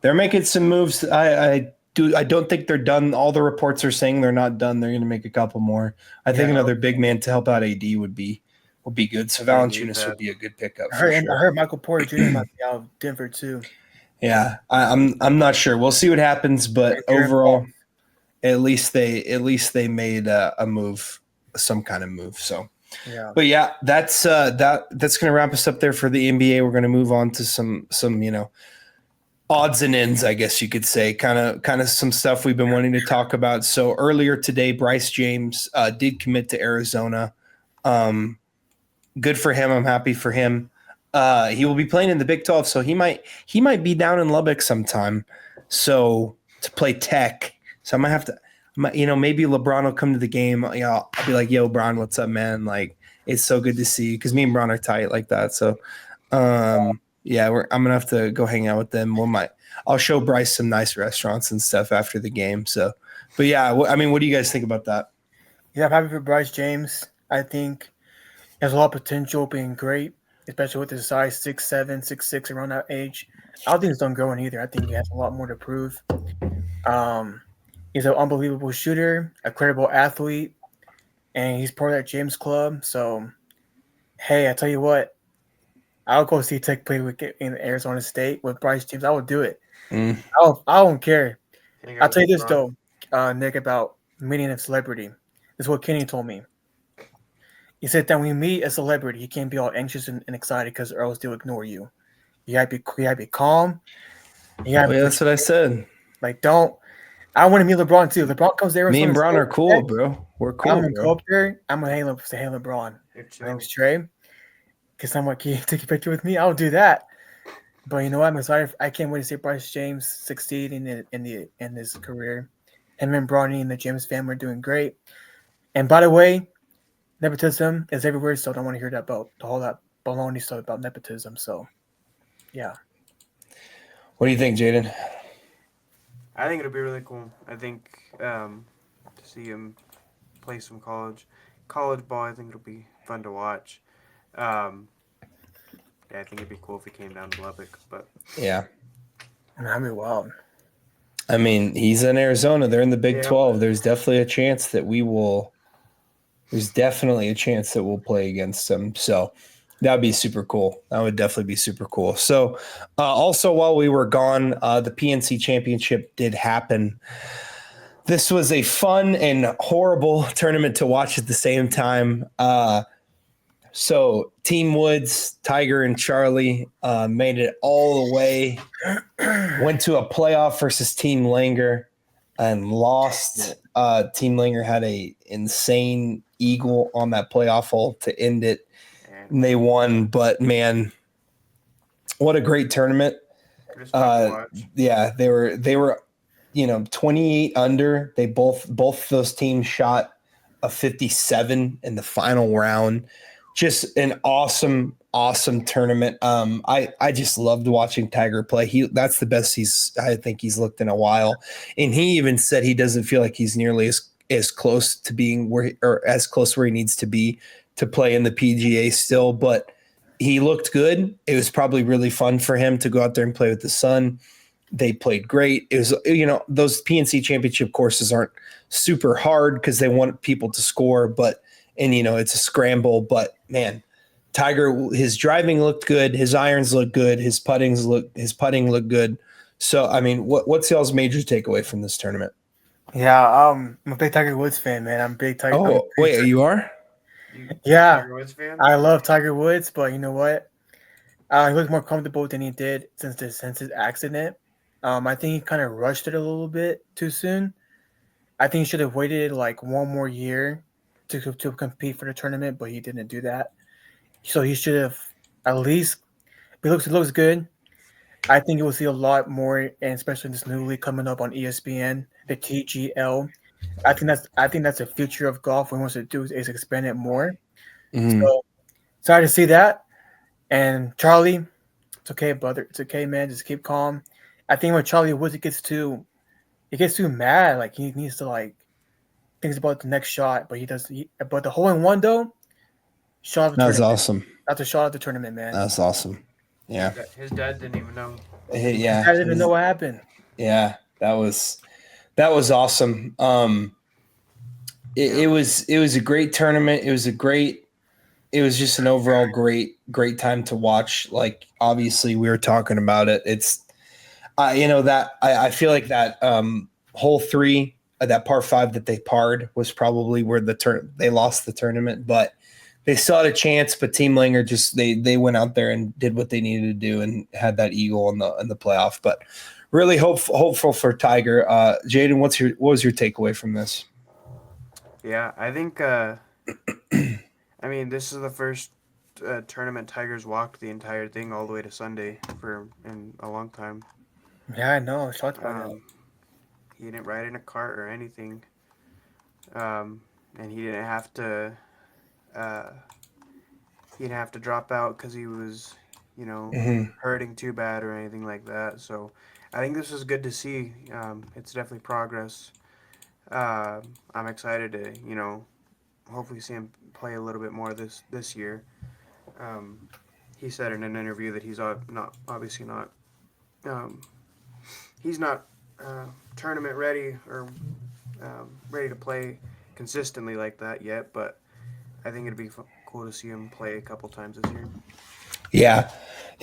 they're making some moves. I don't think they're done. All the reports are saying they're not done. They're going to make a couple more. I think another big man to help out AD would be good. So Valanciunas would be a good pickup. I heard Michael Porter Jr. might be out of Denver too. Yeah, I'm not sure. We'll see what happens, but overall, at least they made a move, some kind of move. So. Yeah. But yeah, that's going to wrap us up there for the NBA. We're going to move on to some odds and ends, I guess you could say, kind of some stuff we've been wanting to talk about. So earlier today, Bryce James did commit to Arizona. Good for him. I'm happy for him. He will be playing in the Big 12, so he might be down in Lubbock sometime. So to play Tech, so I might have to. Maybe LeBron will come to the game. I'll be like, "Yo, Bron, what's up, man? Like, it's so good to see you." Because me and Bron are tight like that. So, I'm gonna have to go hang out with them. I'll show Bryce some nice restaurants and stuff after the game. So, but yeah, what do you guys think about that? Yeah, I'm happy for Bryce James. I think he has a lot of potential, being great, especially with his size 6'7", 6'6", around that age. I don't think he's done growing either. I think he has a lot more to prove. He's an unbelievable shooter, a credible athlete, and he's part of that James Club. So, hey, I tell you what, I'll go see Tech play in Arizona State with Bryce James. I would do it. I don't care. I'll tell you this, though, Nick, about meeting a celebrity. This is what Kenny told me. He said that when you meet a celebrity, you can't be all anxious and excited because or else they'll ignore you. You gotta be calm. That's what I said. Like, don't. I want to meet LeBron too. LeBron comes there. Me and Bron are cool, bro. We're cool. I'm gonna go up there. I'm gonna say, "Hey, LeBron, my name's Trey. Can someone take a picture with me?" I'll do that. But you know what? I'm excited. I can't wait to see Bryce James succeed in his career. Him and Bronny and the James family are doing great. And by the way, nepotism is everywhere, so I don't want to hear that about all that baloney stuff about nepotism. So, yeah. What do you think, Jaden? I think it'll be really cool. I think to see him play some college ball, I think it'll be fun to watch. Yeah, I think it'd be cool if he came down to Lubbock, but yeah, I mean, wow. I mean, he's in Arizona. They're in the Big 12. There's definitely a chance that we will. There's definitely a chance that we'll play against them. So that would be super cool. That would definitely be super cool. So also while we were gone, the PNC Championship did happen. This was a fun and horrible tournament to watch at the same time. So Team Woods, Tiger, and Charlie made it all the way. Went to a playoff versus Team Langer and lost. Team Langer had a insane eagle on that playoff hole to end it. And they won, but man, what a great tournament. Yeah, they were 28 under. They both those teams shot a 57 in the final round. Just an awesome tournament. I just loved watching Tiger play. That's the best I think he's looked in a while. And he even said he doesn't feel like he's nearly as close to being as close where he needs to be to play in the PGA still, but he looked good. It was probably really fun for him to go out there and play with the son. They played great. It was, those PNC Championship courses aren't super hard because they want people to score, and it's a scramble, but man, Tiger, his driving looked good. His irons looked good. His putting looked good. So, I mean, what's y'all's major takeaway from this tournament? Yeah, I'm a big Tiger Woods fan, man. I'm a big Tiger. Oh, wait, you are? Yeah, Tiger Woods fan? I love Tiger Woods, but you know what? He looked more comfortable than he did since his accident. I think he kind of rushed it a little bit too soon. I think he should have waited like one more year to compete for the tournament, but he didn't do that. So he should have at least. It looks good. I think you will see a lot more, and especially in this new league coming up on ESPN, the TGL. I think that's the future of golf. What he wants to do is expand it more. Mm-hmm. So sorry to see that. And Charlie, it's okay, brother. It's okay, man. Just keep calm. I think when Charlie Woods it gets too mad. Like he needs to thinks about the next shot, but he does. But the hole in one though, shot. That was awesome. That's a shot at the tournament, man. That was awesome. Yeah. His dad didn't even know. Yeah. I didn't even know what happened. Yeah, that was awesome. It was a great tournament. It was just an overall great time to watch. Like obviously we were talking about it. It's I feel like that hole 3, that par 5 that they parred was probably where they lost the tournament, but they still had a chance. But Team Langer just they went out there and did what they needed to do and had that eagle in the playoff. But really hopeful for Tiger. Jaden, what was your takeaway from this? Yeah, I think. I mean, this is the first tournament Tiger's walked the entire thing all the way to Sunday in a long time. Yeah, I know. I talked about that. He didn't ride in a cart or anything, and he didn't have to. He didn't have to drop out because he was, hurting too bad or anything like that. So, I think this is good to see. It's definitely progress. I'm excited to, hopefully see him play a little bit more this year. He said in an interview that he's obviously not tournament ready or ready to play consistently like that yet, but I think it'd be cool to see him play a couple times this year. Yeah.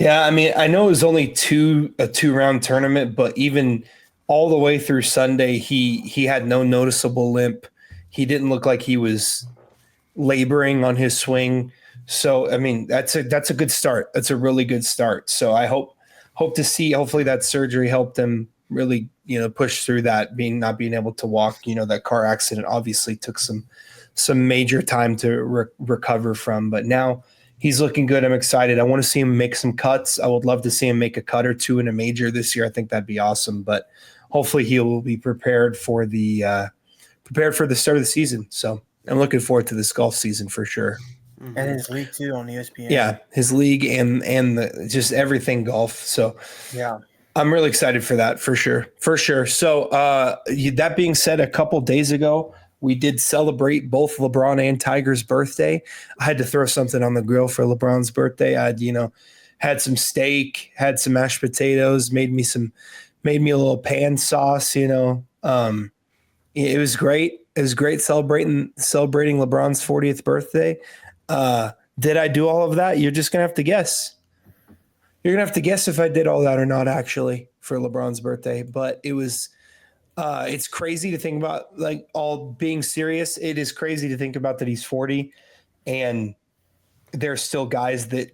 I mean, I know it was only a 2-round tournament, but even all the way through Sunday, he had no noticeable limp. He didn't look like he was laboring on his swing. So I mean, that's a good start. That's a really good start. So I hope to see. Hopefully that surgery helped him really, push through that, not being able to walk. That car accident obviously took some major time to recover from, but now he's looking good. I'm excited. I want to see him make some cuts. I would love to see him make a cut or two in a major this year. I think that'd be awesome. But hopefully he will be prepared for the start of the season. So I'm looking forward to this golf season for sure. And his league too on ESPN. Yeah, his league and just everything golf. So yeah, I'm really excited for that for sure. So that being said, a couple days ago, we did celebrate both LeBron and Tiger's birthday. I had to throw something on the grill for LeBron's birthday. I had some steak, had some mashed potatoes, made me a little pan sauce. It was great. It was great celebrating LeBron's 40th birthday. Did I do all of that? You're just gonna have to guess. You're gonna have to guess if I did all that or not, actually, for LeBron's birthday. But it was. It's crazy to think about, like, all being serious. It is crazy to think about that he's 40 and there's still guys that,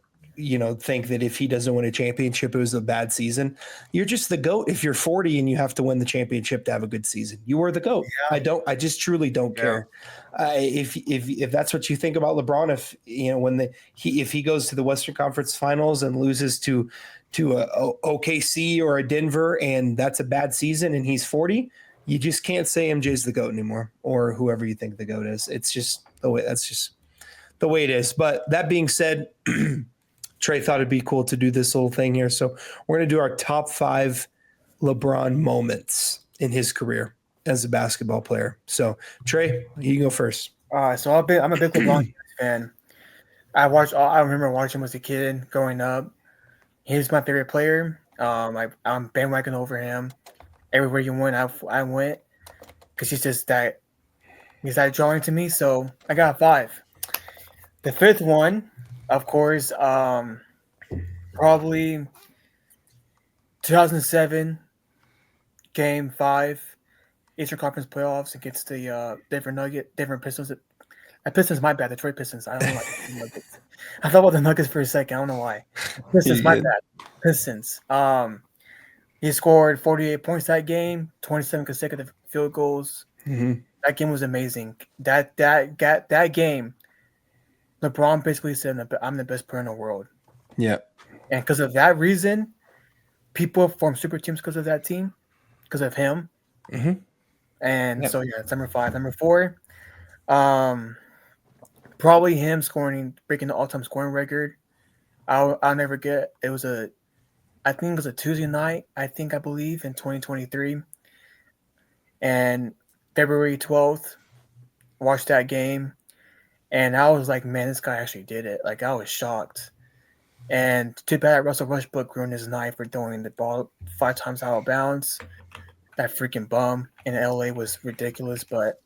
think that if he doesn't win a championship, it was a bad season. You're just the GOAT if you're 40 and you have to win the championship to have a good season. You were the GOAT. Yeah. I just truly don't care. If that's what you think about LeBron, if he goes to the Western Conference Finals and loses to a OKC or a Denver, and that's a bad season, and he's 40, you just can't say MJ's the GOAT anymore, or whoever you think the GOAT is. It's just the way. That's just the way it is. But that being said, Trey thought it'd be cool to do this little thing here, so we're gonna do our top 5 LeBron moments in his career as a basketball player. So Trey, you can go first. So I'm a big LeBron fan. I remember watching him as a kid growing up. He's my favorite player. I'm bandwagon over him. Everywhere you went, I went because he's that drawing to me. So I got 5. The 5th one, of course, probably 2007 Game 5 Eastern Conference Playoffs against the different Pistons. Pistons, my bad. Detroit Pistons. I don't know why. I thought about the Nuggets for a second. I don't know why. Pistons, my bad. Pistons. He scored 48 points that game, 27 consecutive field goals. Mm-hmm. That game was amazing. That game, LeBron basically said, "I'm the best player in the world." Yeah. And because of that reason, people form super teams because of that team, because of him. Mm-hmm. And so it's number 5. Number 4, probably him breaking the all-time scoring record. I'll never get. I think it was a Tuesday night. I believe in 2023, and February 12th, watched that game, and I was like, man, this guy actually did it. Like, I was shocked. And too bad Russell Westbrook ruined his night for throwing the ball 5 times out of bounds. That freaking bum in LA was ridiculous, but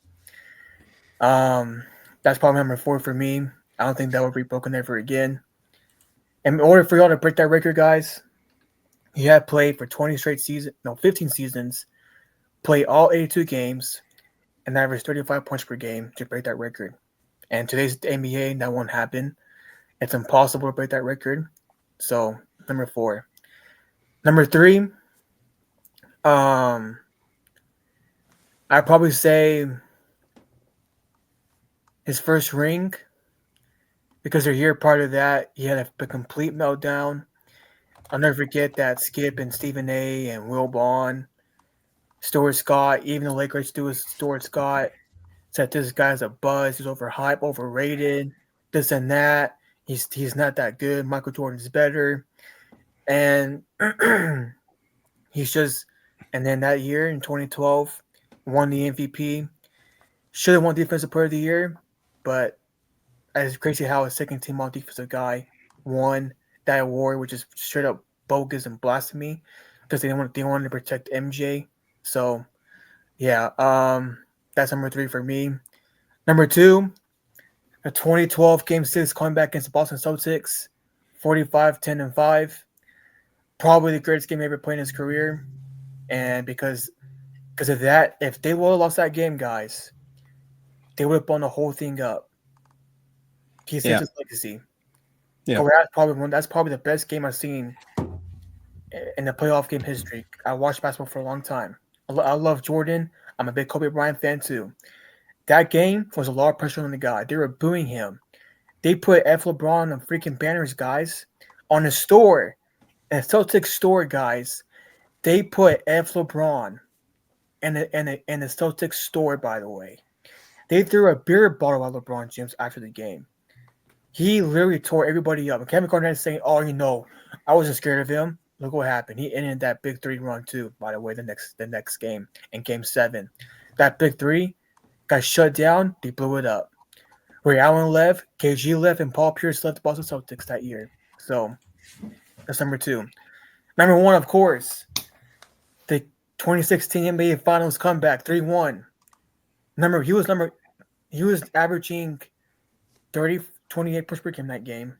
that's probably number 4 for me. I don't think that will be broken ever again. In order for y'all to break that record, guys, you have played for 15 seasons, play all 82 games, and average 35 points per game to break that record. And today's NBA, that won't happen. It's impossible to break that record. So, number 4. Number 3, I'd probably say his first ring, because a year part of that, he had a complete meltdown. I'll never forget that Skip and Stephen A. and Will Bond, Stuart Scott, even the late great Stuart Scott, said this guy's a buzz. He's overhyped, overrated, this and that. He's not that good. Michael Jordan's better. And he's just – and then that year in 2012, won the MVP. Should have won Defensive Player of the Year, but it's crazy how a second-team all-defensive guy won that award, which is straight up bogus and blasphemy because they wanted to protect MJ. So, yeah, that's number 3 for me. Number 2, the 2012 Game 6 comeback against the Boston Celtics, 45-10-5. Probably the greatest game he ever played in his career. And because of that, if they would have lost that game, guys, they would have blown the whole thing up. He saved his legacy. Yeah. That's probably the best game I've seen in the playoff game history. I watched basketball for a long time. I love Jordan. I'm a big Kobe Bryant fan too. That game was a lot of pressure on the guy. They were booing him. They put F LeBron on freaking banners, guys, on the store. And Celtics store, guys. They put F LeBron in the Celtics store, by the way. They threw a beer bottle at LeBron James after the game. He literally tore everybody up. And Kevin Garnett is saying, "Oh, I wasn't scared of him." Look what happened. He ended that big 3 run too, by the way, the next game in game 7. That big 3 got shut down. They blew it up. Ray Allen left, KG left, and Paul Pierce left the Boston Celtics that year. So that's number 2. Number 1, of course, the 2016 NBA Finals comeback, 3-1. He was averaging 30, 28 points per game that game.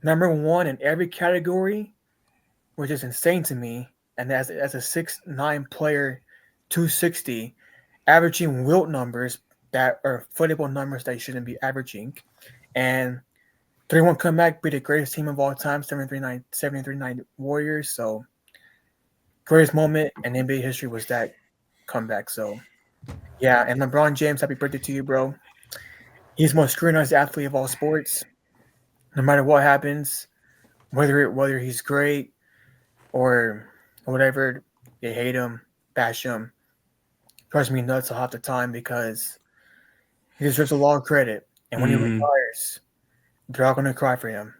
Number 1 in every category, which is insane to me. And as a 6'9" player, 260, averaging Wilt numbers that are footable numbers that you shouldn't be averaging. And 3-1 comeback, be the greatest team of all time, 73-9 Warriors. So greatest moment in NBA history was that comeback. So yeah, and LeBron James, happy birthday to you, bro. He's the most scrutinized athlete of all sports. No matter what happens, whether he's great or whatever, they hate him, bash him. Drives me nuts half the time because he deserves a lot of credit. And when he retires, they're all going to cry for him.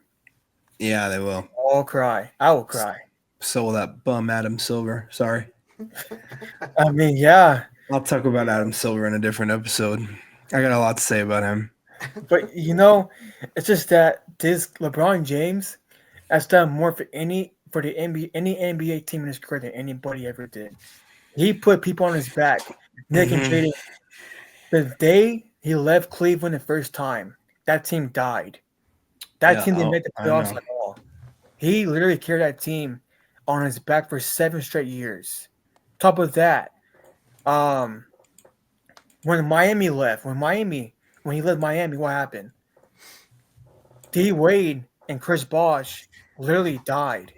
Yeah, they will. All cry. I will cry. So will that bum Adam Silver. Sorry. I mean, yeah. I'll talk about Adam Silver in a different episode. I got a lot to say about him. But, it's just that this LeBron James has done more for any NBA team in his career than anybody ever did. He put people on his back. Nick and Jaden. The day he left Cleveland the first time, that team died. That team didn't make the playoffs at all. He literally carried that team on his back for 7 straight years. Top of that, when Miami left, when he left Miami, what happened? D Wade and Chris Bosh literally died.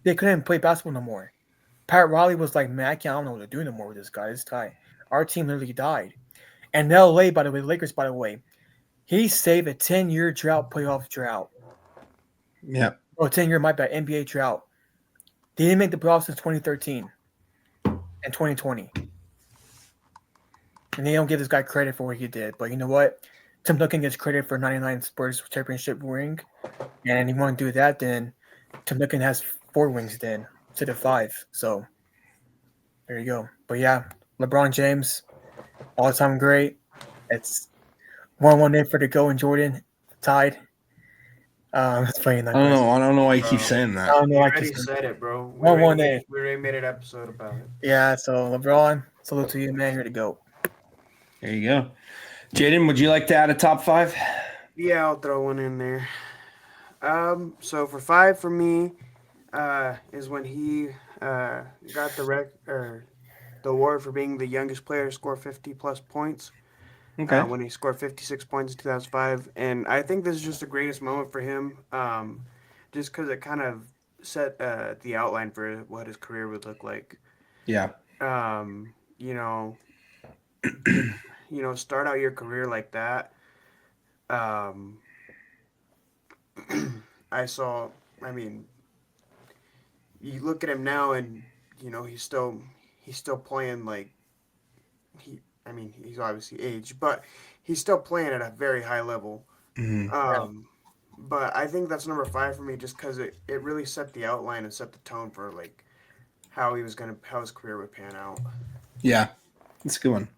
They couldn't play basketball no more. Pat Riley was like, "Man, I don't know what to do no more with this guy. This guy, our team literally died." And LA, by the way, Lakers, by the way, he saved a 10-year playoff drought. Yeah. Oh, 10-year, my bad, NBA drought. They didn't make the playoffs since 2013 and 2020. And they don't give this guy credit for what he did. But you know what? Tim Duncan gets credit for 99 Spurs championship ring. And if you want to do that, then Tim Duncan has 4 rings then instead of 5. So there you go. But yeah, LeBron James, all-time great. It's 1-1 there for the go and Jordan tied. It's funny. I don't know why you keep saying that. I don't know. You I already keep said it, bro. 1-1 there. We already made an episode about it. Yeah. So LeBron, salute to you, man. Here to go. There you go. Jaden, would you like to add a top 5? Yeah, I'll throw one in there. So for 5 for me, is when he got the award for being the youngest player to score 50+ points. Okay. When he scored 56 points in 2005. And I think this is just the greatest moment for him, just because it kind of set the outline for what his career would look like. Yeah. Start out your career like that. You look at him now and, he's still playing like he's obviously aged, but he's still playing at a very high level. Mm-hmm. But I think that's number 5 for me, just because it really set the outline and set the tone for like how his career would pan out. Yeah, that's a good one.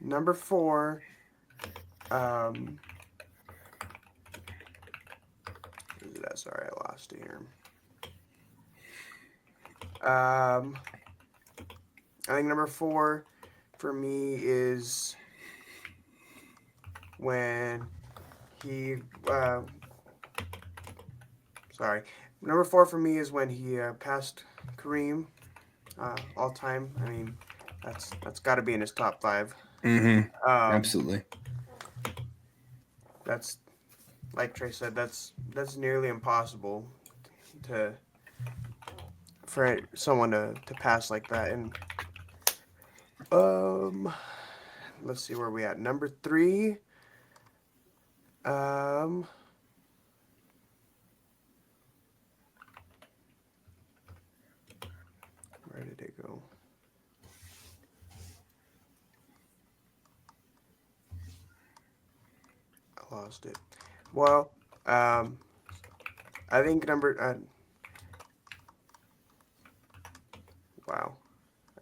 Number 4. Sorry, I lost it here. I think number 4 for me is when he. Number 4 for me is when he passed Kareem all time. That's got to be in his top 5. Absolutely. That's like Trey said. That's nearly impossible for someone to pass like that. And let's see where we at. Number 3. Where did it go? I lost it. Well, I think wow,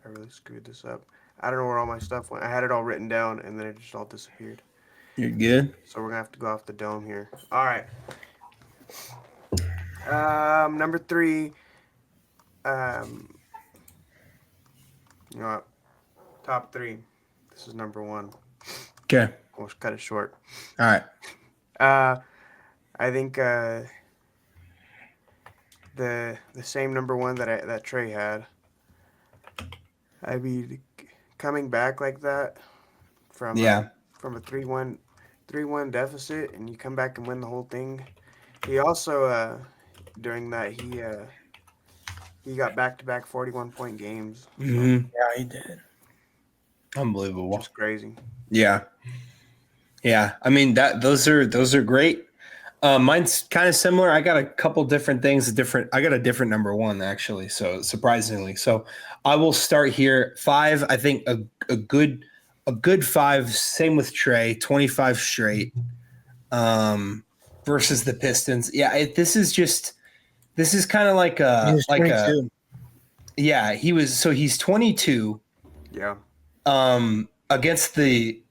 I really screwed this up. I don't know where all my stuff went. I had it all written down, and then it just all disappeared. You're good. So we're gonna have to go off the dome here. All right. Number 3. You know what? Top 3. This is number 1. Okay. We'll cut it short. All right. I think the same number 1 that Trey had. I mean, coming back like that from a 3-1 deficit, and you come back and win the whole thing. He also during that he got back-to-back 41-point games. So Yeah, he did. Unbelievable. just crazy. Yeah. I mean those are great. Mine's kind of similar. I got a couple different things. I got a different number 1 actually. So surprisingly, so I will start here. 5. I think a good 5. Same with Trey. 25 straight. Versus the Pistons. Yeah. This is kind of like He was 22. Yeah. He's 22. Yeah. Against the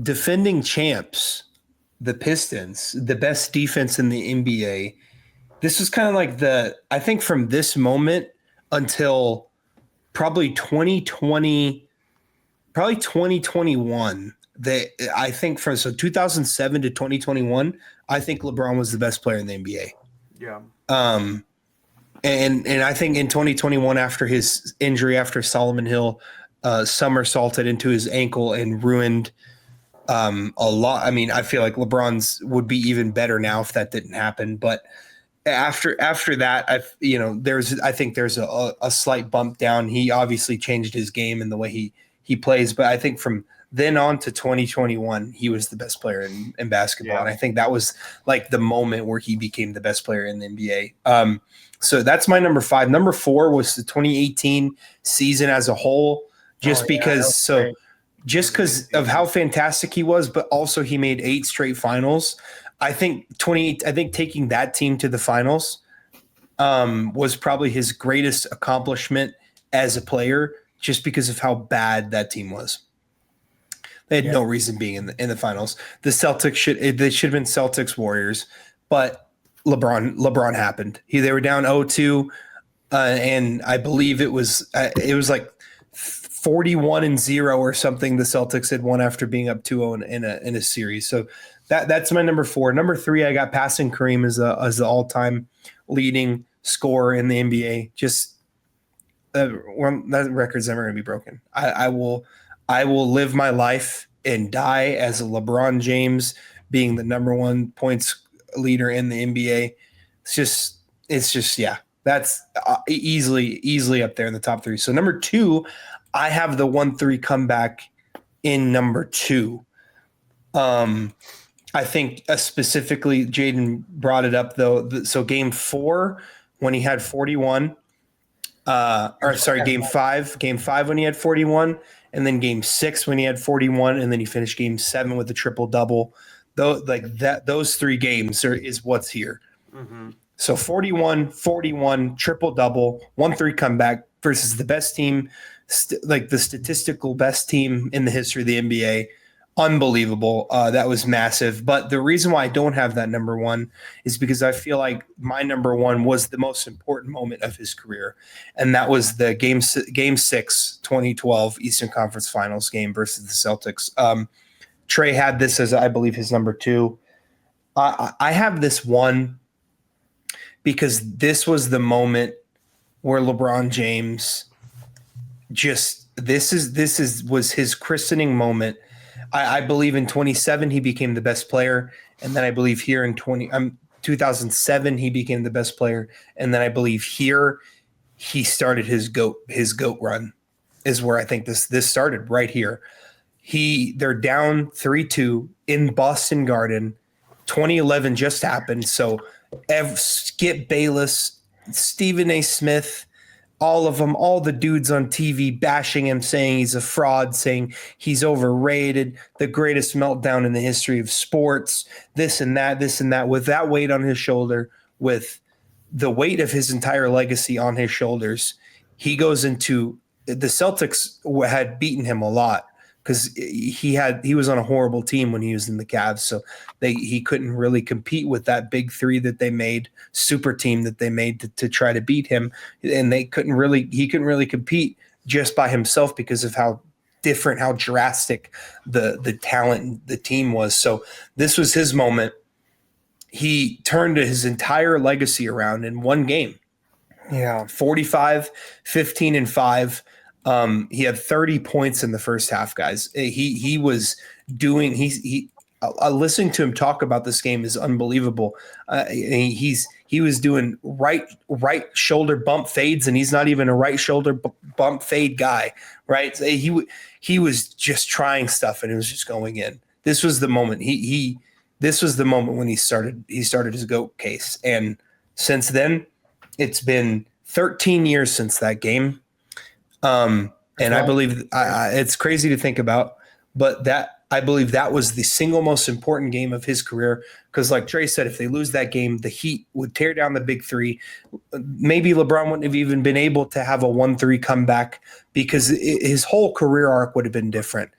defending champs, the Pistons, the best defense in the NBA. This was kind of like I think from this moment until probably 2020, probably 2021, I think from 2007 to 2021, I think LeBron was the best player in the NBA. Yeah. And I think in 2021, after his injury, after Solomon Hill somersaulted into his ankle and ruined a lot. I mean, I feel like LeBron's would be even better now if that didn't happen. But after that, I think there's a slight bump down. He obviously changed his game and the way he plays. But I think from then on to 2021, he was the best player in basketball. Yeah. And I think that was like the moment where he became the best player in the NBA. So that's my number 5. Number 4 was the 2018 season as a whole, just because of how fantastic he was, but also he made 8 straight finals. I think taking that team to the finals was probably his greatest accomplishment as a player, just because of how bad that team was. They had no reason being in the finals. The Celtics should have been Celtics Warriors, but LeBron happened. They were down 0-2, and I believe it was like 41-0 or something. The Celtics had won after being up 2-0 in a series. So that's my number 4. Number 3, I got passing Kareem as the all-time leading scorer in the NBA. Just that record's never going to be broken. I will live my life and die as a LeBron James being the number 1 points leader in the NBA. It's just yeah. That's easily up there in the top 3. So number 2, I have the 1-3 comeback in number 2. I think specifically Jaden brought it up though. So game 4 when he had 41, game 5 when he had 41, and then game 6 when he had 41, and then he finished game 7 with a triple double. Those 3 games is what's here. Mm-hmm. So 41, triple double, 1-3 comeback versus the best team, like the statistical best team in the history of the NBA. Unbelievable. That was massive. But the reason why I don't have that number 1 is because I feel like my number 1 was the most important moment of his career. And that was the game 6, 2012 Eastern Conference Finals game versus the Celtics. Trey had this as, I believe, his number 2. I have this 1 because this was the moment where LeBron James just was his christening moment. I believe in 27 he became the best player, and then I believe here in 2007 he became the best player, and then I believe here he started his goat run is where I think this started right here. They're down 3-2 in Boston Garden. 2011 just happened, so Skip Bayless, Stephen A. Smith, all of them, all the dudes on TV bashing him, saying he's a fraud, saying he's overrated, the greatest meltdown in the history of sports, this and that, with that weight on his shoulder, with the weight of his entire legacy on his shoulders. He goes into the Celtics had beaten him a lot because he was on a horrible team when he was in the Cavs, so he couldn't really compete with that big three that they made, super team that they made to try to beat him, and he couldn't really compete just by himself because of how different, how drastic the talent the team was. So this was his moment. He turned his entire legacy around in one game. Yeah. 45, 15, and 5. He had 30 points in the first half, guys. He was doing listening to him talk about this game is unbelievable. He was doing right shoulder bump fades, and he's not even a right shoulder bump fade guy, right? He was just trying stuff, and it was just going in. This was the moment. This was the moment when he started his GOAT case, and since then, it's been 13 years since that game. And I believe it's crazy to think about, but I believe that was the single most important game of his career. Because like Trey said, if they lose that game, the Heat would tear down the big three. Maybe LeBron wouldn't have even been able to have a 1-3 comeback because his whole career arc would have been different.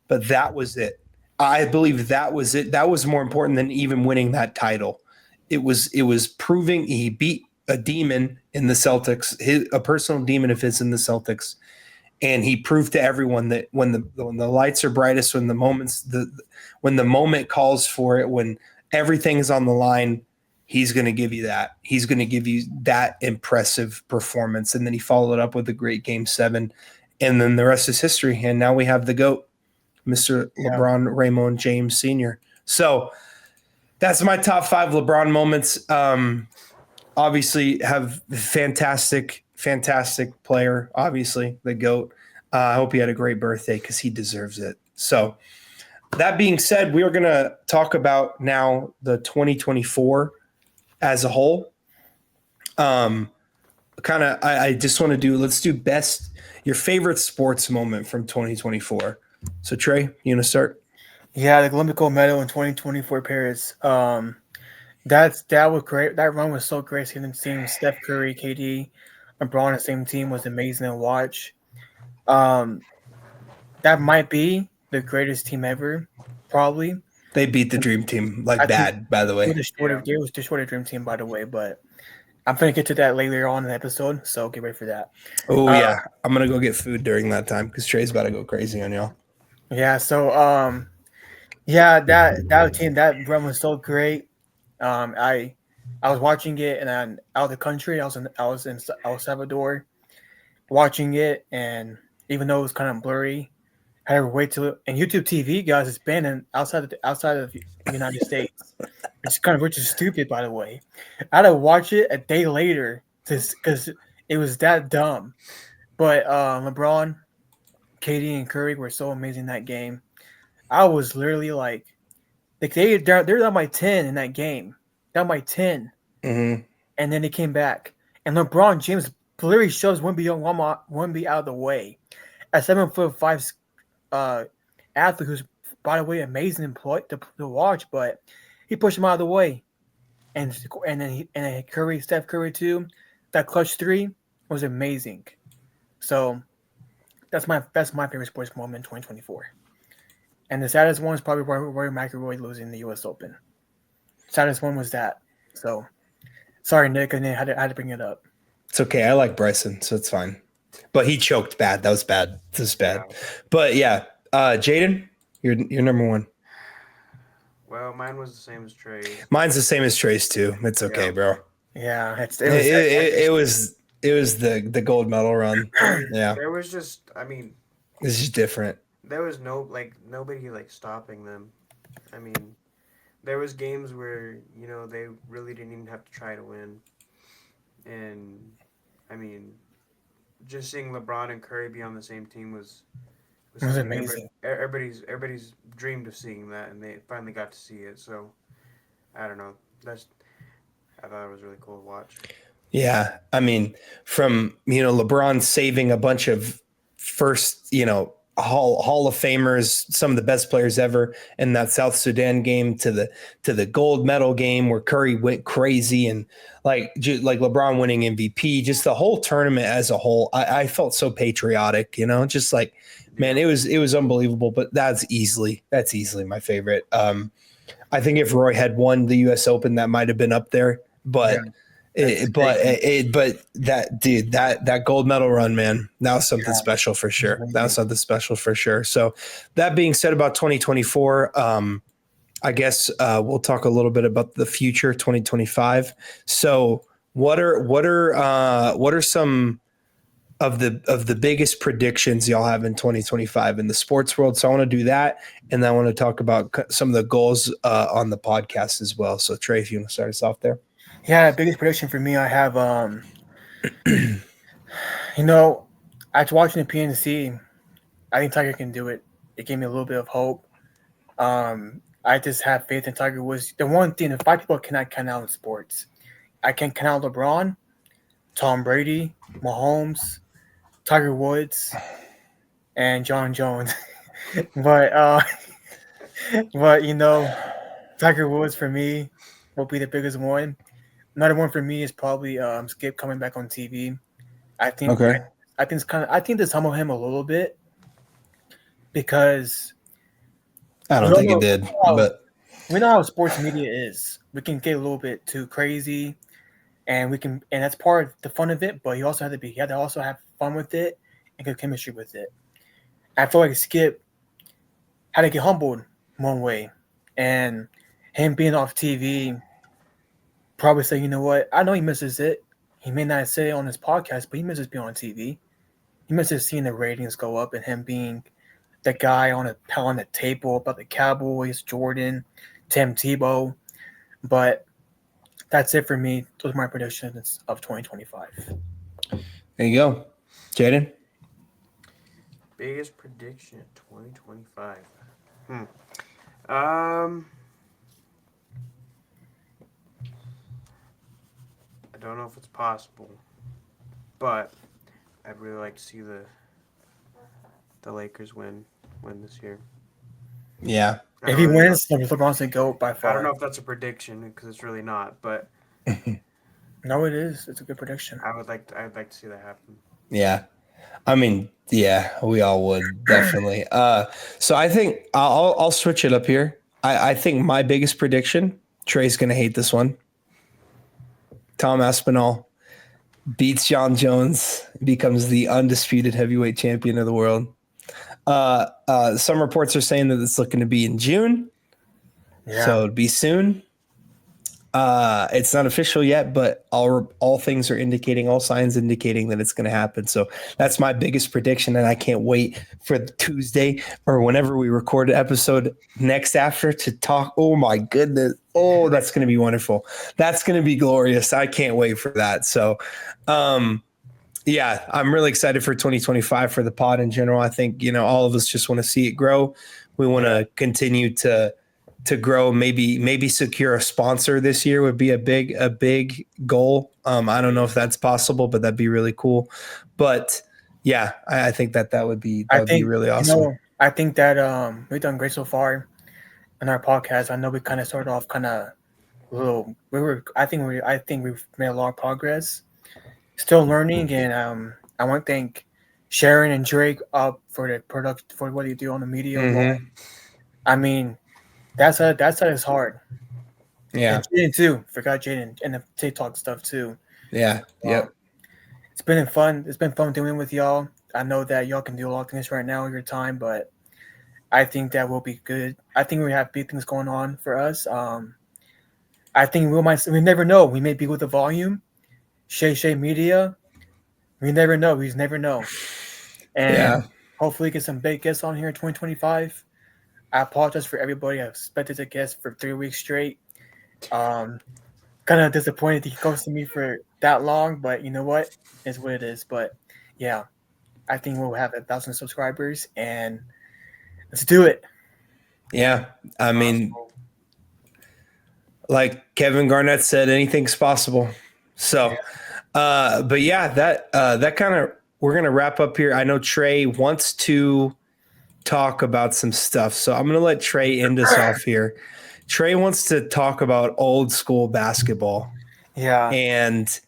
But that was it. I believe that was it. That was more important than even winning that title. It was proving he beat a demon in the Celtics, a personal demon of his in the Celtics. And he proved to everyone that when the lights are brightest, when the moment calls for it, when everything is on the line, he's going to give you that. He's going to give you that impressive performance. And then he followed it up with a great Game 7. And then the rest is history. And now we have the GOAT, Mr. LeBron Raymond James Sr. So that's my top 5 LeBron moments. Obviously have fantastic player, obviously the GOAT. I hope he had a great birthday because he deserves it. So that being said, we are going to talk about now the 2024 as a whole. I just want to let's do best, your favorite sports moment from 2024. So Trey, you want to start? Yeah, the Olympic gold medal in 2024 Paris. That was great. That run was so great. Seeing Steph Curry, KD, LeBron on the same team was amazing to watch. That might be the greatest team ever, probably. They beat the Dream Team bad, by the way. It was destroyed the Dream Team, by the way, but I'm going to get to that later on in the episode, so get ready for that. Oh, yeah. I'm going to go get food during that time because Trey's about to go crazy on y'all. Yeah, so, that team, that run was so great. I was watching it, and I'm out of the country. I was in El Salvador watching it, and even though it was kind of blurry, I had to wait till and YouTube TV, guys, it's banned outside of the United States, which is stupid, by the way. I had to watch it a day later because it was that dumb. But LeBron, KD, and Curry were so amazing that game. I was literally like they're down by 10 in that game, down by 10, and then they came back, and LeBron James literally shoves Wemby out of the way. A 7'5" athlete who's, by the way, amazing to watch, but he pushed him out of the way, and then Steph Curry too. That clutch 3 was amazing. So that's my favorite sports moment in 2024. And the saddest one is probably Rory McIlroy losing the U.S. Open. Saddest one was that. So sorry, Nick, and I had to bring it up. It's okay. I like Bryson, so it's fine. But he choked bad. That was bad. This is bad. Yeah. But yeah, Jaden, you're number 1. Well, mine was the same as Trey's. Mine's the same as Trey's too. It's okay, bro. Yeah, it was the gold medal run. Yeah, there was just, I mean, This is different. There was nobody stopping them. I mean, there was games where they really didn't even have to try to win, and I mean, just seeing LeBron and Curry be on the same team was It was something amazing. everybody's dreamed of seeing that, and they finally got to see it. So I don't know. I thought it was really cool to watch. Yeah, I mean, from LeBron saving a bunch of first Hall of Famers, some of the best players ever in that South Sudan game, to the gold medal game where Curry went crazy, and like LeBron winning MVP, just the whole tournament as a whole. I felt so patriotic, just like, man, it was unbelievable. But that's easily my favorite. I think if Roy had won the U.S. Open, that might have been up there, but. Yeah. But that gold medal run, man, that was something special for sure. That was something special for sure. So that being said about 2024, I guess we'll talk a little bit about the future, 2025. So what are some of the biggest predictions y'all have in 2025 in the sports world? So I want to do that, and then I want to talk about some of the goals on the podcast as well. So Trey, if you want to start us off there. Yeah, biggest prediction for me, I have after watching the PNC, I think Tiger can do it. It gave me a little bit of hope. I just have faith in Tiger Woods. The one thing, the five people cannot count out in sports. I can count out LeBron, Tom Brady, Mahomes, Tiger Woods, and John Jones. but Tiger Woods for me will be the biggest one. Another one for me is probably Skip coming back on TV. I think I think this humble him a little bit because I don't think it did, but we know how sports media is. We can get a little bit too crazy, and that's part of the fun of it. But you had to also have fun with it and good chemistry with it. I feel like Skip had to get humbled one way, and him being off TV. Probably say, you know what? I know he misses it. He may not say it on his podcast, but he misses being on TV. He misses seeing the ratings go up and him being the guy on the table about the Cowboys, Jordan, Tim Tebow. But that's it for me. Those are my predictions of 2025. There you go. Jaden? Biggest prediction of 2025. I don't know if it's possible, but I'd really like to see the Lakers win this year. Yeah. If he wins, LeBron's the GOAT by far. I don't know if that's a prediction because it's really not, but no, it is. It's a good prediction. I'd like to see that happen. Yeah. I mean, yeah, we all would definitely. So I think I'll switch it up here. I think my biggest prediction, Trey's going to hate this one. Tom Aspinall beats John Jones, becomes the undisputed heavyweight champion of the world. Some reports are saying that it's looking to be in June. Yeah. So it'd be soon. It's not official yet, but all things are indicating, all signs indicating that it's going to happen. So that's my biggest prediction, and I can't wait for Tuesday or whenever we record an episode next after to talk. Oh my goodness! Oh, that's going to be wonderful. That's going to be glorious. I can't wait for that. So, yeah, I'm really excited for 2025 for the pod in general. I think all of us just want to see it grow. We want to continue to grow, maybe secure a sponsor this year would be a big goal. I don't know if that's possible, but that'd be really cool. But yeah, I think that would be really awesome. I think that we've done great so far in our podcast. I know we kind of started off I think we've made a lot of progress. Still learning, and I want to thank Sharon and Drake for the product for what you do on the media. Mm-hmm. I mean, that side is hard. Yeah. And Jaden too. Forgot Jaden and the TikTok stuff too. Yeah. Yep. It's been fun. It's been fun doing with y'all. I know that y'all can do a lot of things right now in your time, but I think that will be good. I think we have big things going on for us. I think we never know. We may be with the volume, Shay Media. We never know. We just never know. And Hopefully, get some big guests on here in 2025. I apologize for everybody. I expected to guest for 3 weeks straight. Kind of disappointed he ghosted me for that long, but you know what? It's what it is. But yeah, I think we'll have 1,000 subscribers, and let's do it. Yeah, I mean, like Kevin Garnett said, anything's possible. So, but yeah, that kind of we're gonna wrap up here. I know Trey wants to talk about some stuff, so I'm gonna let Trey end us off here. Trey wants to talk about old school basketball. Yeah. And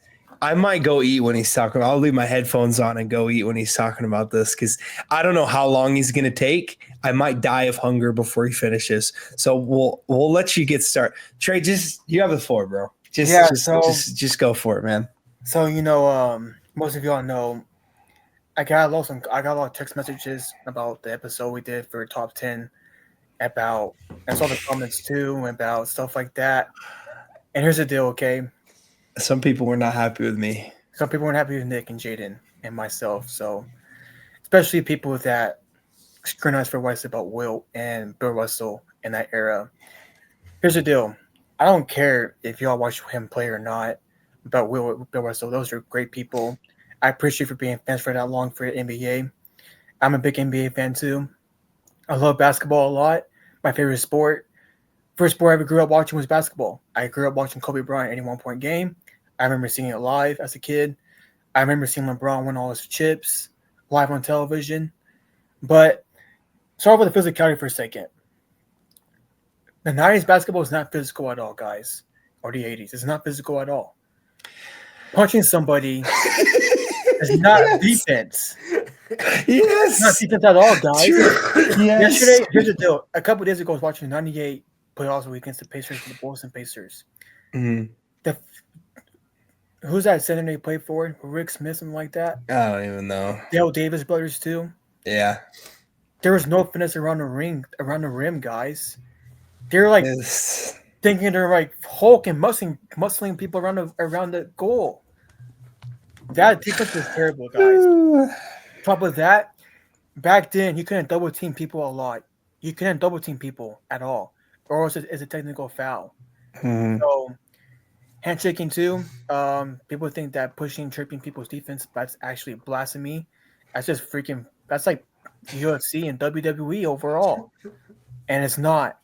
I might go eat when he's talking. I'll leave my headphones on and go eat when he's talking about this because I don't know how long he's going to take. I might die of hunger before he finishes. So we'll let you get started. Trey, just you have the floor, bro. Just go for it, man. So most of y'all know I got a lot of text messages about the episode we did for top 10 and saw the comments too about stuff like that. And here's the deal, okay? Some people were not happy with me. Some people weren't happy with Nick and Jaden and myself. So, especially people that scrutinized for what I said about Wilt and Bill Russell in that era. Here's the deal. I don't care if y'all watch him play or not about Bill Russell. Those are great people. I appreciate for being fans for that long for the NBA. I'm a big NBA fan too. I love basketball a lot. My favorite sport. First sport I ever grew up watching was basketball. I grew up watching Kobe Bryant 81-point game. I remember seeing it live as a kid. I remember seeing LeBron win all his chips live on television. But start with the physicality for a second. The 90s basketball is not physical at all, guys. Or the 80s. It's not physical at all. Punching somebody is not defense. Yes. It's not defense at all, guys. Yes. Yesterday, here's the deal. A couple of days ago, I was watching 98 playoffs against the Pacers and the Boston Pacers. Mm-hmm. Who's that center they played for? Rick Smith, something like that? I don't even know. Dale Davis brothers, too. Yeah. There was no finesse around the rim, guys. They're like thinking they're like Hulk and muscling people around the goal. That defense was terrible, guys. Top of that, back then you couldn't double team people a lot. You couldn't double team people at all, or else it's a technical foul. Mm-hmm. So handshaking too. People think that pushing, tripping people's defense, that's actually blasphemy. That's just freaking. That's like UFC and WWE overall, and it's not.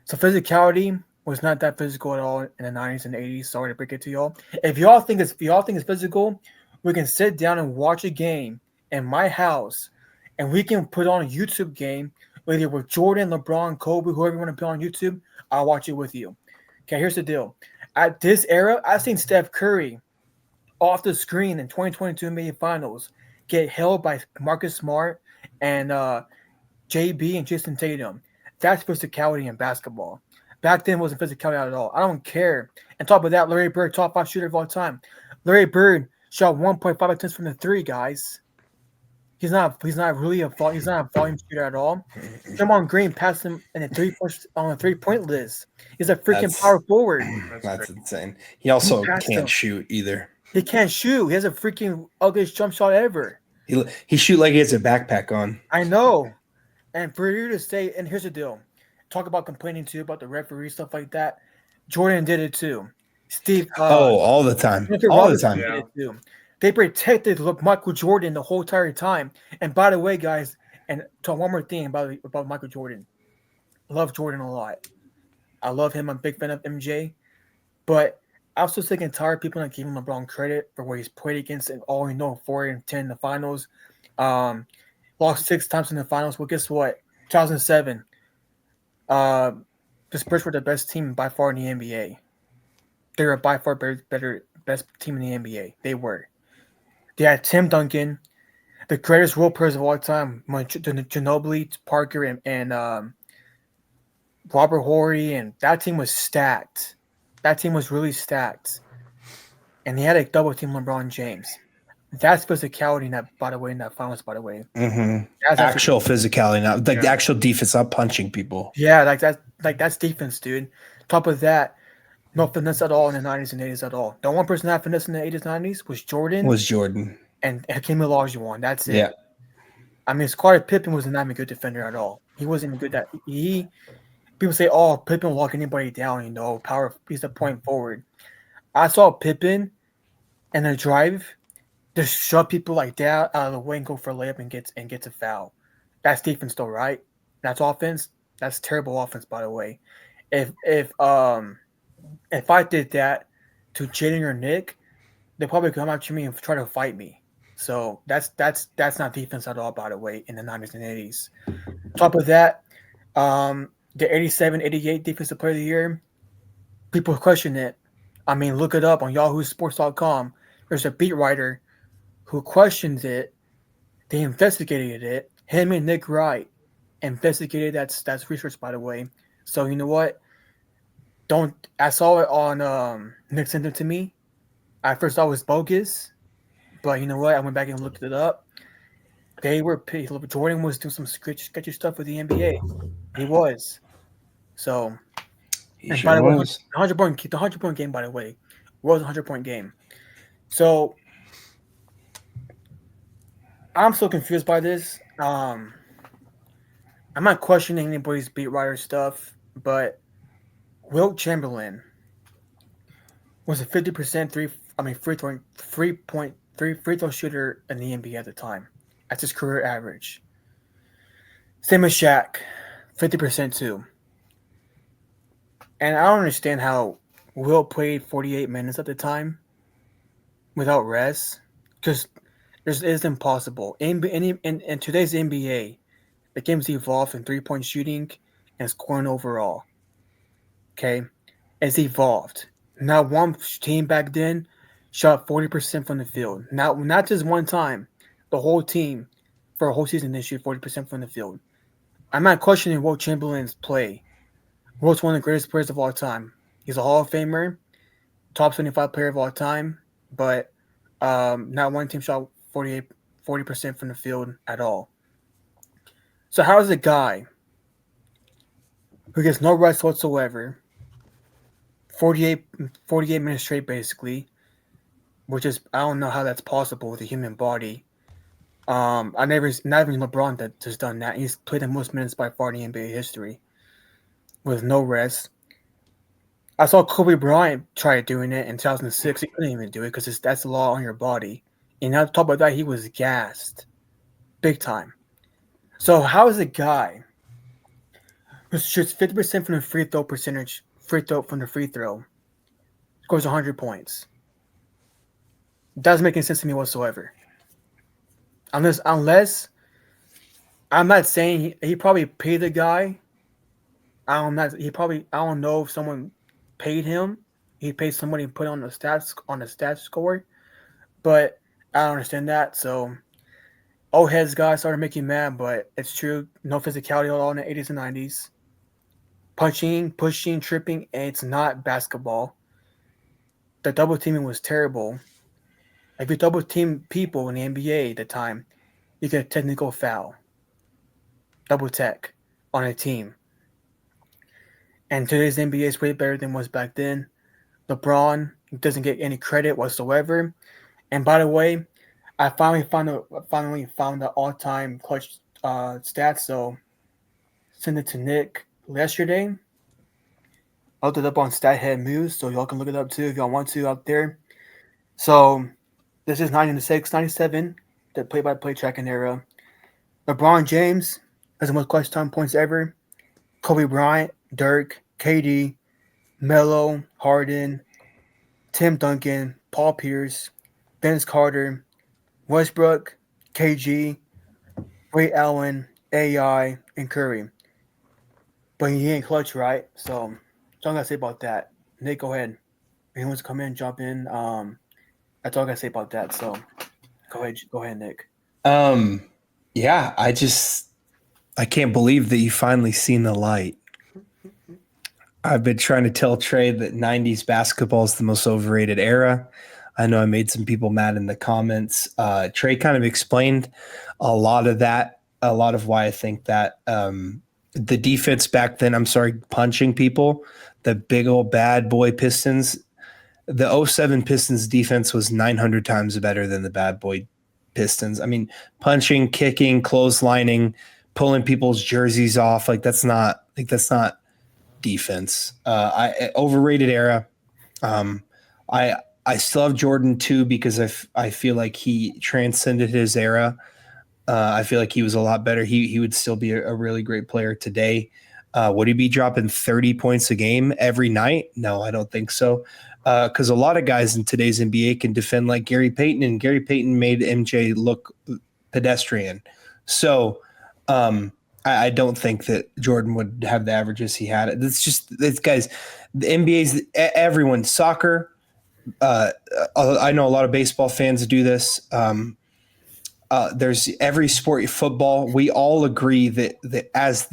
So physicality was not that physical at all in the 90s and 80s. Sorry to break it to y'all. If y'all think it's physical, we can sit down and watch a game in my house, and we can put on a YouTube game, whether with Jordan, LeBron, Kobe, whoever you want to put on YouTube. I'll watch it with you. Okay, here's the deal. At this era, I've seen Steph Curry off the screen in 2022 NBA Finals get held by Marcus Smart and JB and Jason Tatum. That's physicality in basketball. Back then, it wasn't physicality at all. I don't care. And top of that, Larry Bird, top 5 shooter of all time. Larry Bird shot 1.5 attempts from the 3, guys. He's not really a volume shooter at all. Draymond Green passed him in a 3-point list. He's a freaking power forward. That's insane. He also can't shoot either. He can't shoot. He has a freaking ugliest jump shot ever. He shoot like he has a backpack on. I know. And for you to say, and here's the deal. Talk about complaining too about the referee, stuff like that. Jordan did it too. Steve. All the time. All the time. Did it too. They protected Michael Jordan the whole entire time. And by the way, guys, and talk one more thing about Michael Jordan. I love Jordan a lot. I love him. I'm a big fan of MJ. But I'm so sick and tired of people not giving LeBron credit for what he's played against and all 4-10 in the finals. Lost 6 times in the finals. Well, guess what? 2007. The Spurs were the best team by far in the NBA. They were by far best team in the NBA. They were. They had Tim Duncan, the greatest role players of all time, Ginobili, Parker, and Robert Horry, and that team was stacked. That team was really stacked. And they had a double team LeBron James. That's physicality in that finals, by the way. Mm-hmm. That's actual physicality, not like the actual defense, not punching people. Yeah, that's defense, dude. Top of that, no finesse at all in the 90s and 80s at all. The one person that had finesse in the 80s and 90s was Jordan. Jordan. And Hakeem Olajuwon. That's it. Yeah. I mean, Scottie Pippen was not even a good defender at all. He wasn't even good at people say, "Oh, Pippen will lock anybody down." Power. He's a point forward. I saw Pippen and a drive just shove people like that out of the way and go for a layup and gets a foul. That's defense, though, right? That's offense. That's terrible offense, by the way. If I did that to Jaden or Nick, they probably come up to me and try to fight me. So that's not defense at all, by the way, in the 90s and 80s. Top of that, the 87-88 Defensive Player of the Year, people question it. I mean, look it up on yahoosports.com. There's a beat writer who questions it. They investigated it. Him and Nick Wright investigated that's research, by the way. So you know what? I saw it on Nick sent it to me. I first thought it was bogus, but you know what? I went back and looked it up. Jordan was doing some sketchy stuff with the NBA. He was. So, He by sure the way, was. the 100-point game, by the way, was a 100-point game. So, I'm so confused by this. I'm not questioning anybody's beat writer stuff, but Wilt Chamberlain was a 50% free throw shooter in the NBA at the time. That's his career average. Same as Shaq, 50% too. And I don't understand how Wilt played 48 minutes at the time without rest, because it's impossible. In today's NBA, the game's evolved in 3-point shooting and scoring overall. Okay? It's evolved. Not one team back then shot 40% from the field. Not just one time. The whole team for a whole season they shoot 40% from the field. I'm not questioning Wilt Chamberlain's play. Wilt's one of the greatest players of all time. He's a Hall of Famer, top 25 player of all time, but not one team shot 40% from the field at all. So how is a guy who gets no rest whatsoever, 48 minutes straight basically, which is, I don't know how that's possible with a human body. Not even LeBron that has done that. He's played the most minutes by far in NBA history with no rest. I saw Kobe Bryant try doing it in 2006. He couldn't even do it because that's the law on your body. And on top of that, he was gassed big time. So how is a guy who shoots 50% from the free throw scores 100 points? Doesn't make any sense to me whatsoever. Unless I'm not saying he probably paid the guy. I don't know if someone paid him. He paid somebody and put on the stats score, but I don't understand that. So old heads guys started making mad, but it's true. No physicality at all in the 80s and 90s. Punching, pushing, tripping, and it's not basketball. The double teaming was terrible. If you double team people in the NBA at the time, you get a technical foul. Double tech on a team. And today's NBA is way better than was back then. LeBron doesn't get any credit whatsoever. And by the way, I finally found the all-time clutch stats. So send it to Nick yesterday. I looked it up on StatHead News, so y'all can look it up too if y'all want to out there. So this is 96, 97, the play-by-play tracking era. LeBron James has the most clutch time points ever. Kobe Bryant, Dirk, KD, Melo, Harden, Tim Duncan, Paul Pierce, Vince Carter, Westbrook, KG, Ray Allen, AI, and Curry. But he ain't clutch, right? So that's all I gotta say about that. Nick, go ahead. If he wants to come in, jump in. That's all I gotta say about that. So go ahead, Nick. Yeah, I can't believe that you finally seen the light. I've been trying to tell Trey that 90s basketball is the most overrated era. I know I made some people mad in the comments. Trey kind of explained a lot of that, a lot of why I think that the defense back then, punching people, the big old bad boy Pistons, the 07 Pistons defense was 900 times better than the bad boy Pistons. I mean, punching, kicking, clotheslining, pulling people's jerseys off. That's not defense. Overrated era. I still have Jordan too because I feel like he transcended his era. I feel like he was a lot better. He would still be a really great player today. Would he be dropping 30 points a game every night? No, I don't think so. Because a lot of guys in today's NBA can defend like Gary Payton, and Gary Payton made MJ look pedestrian. So I don't think that Jordan would have the averages he had. It's guys, the NBA's everyone, soccer. I know a lot of baseball fans do this. There's every sport, football. We all agree that as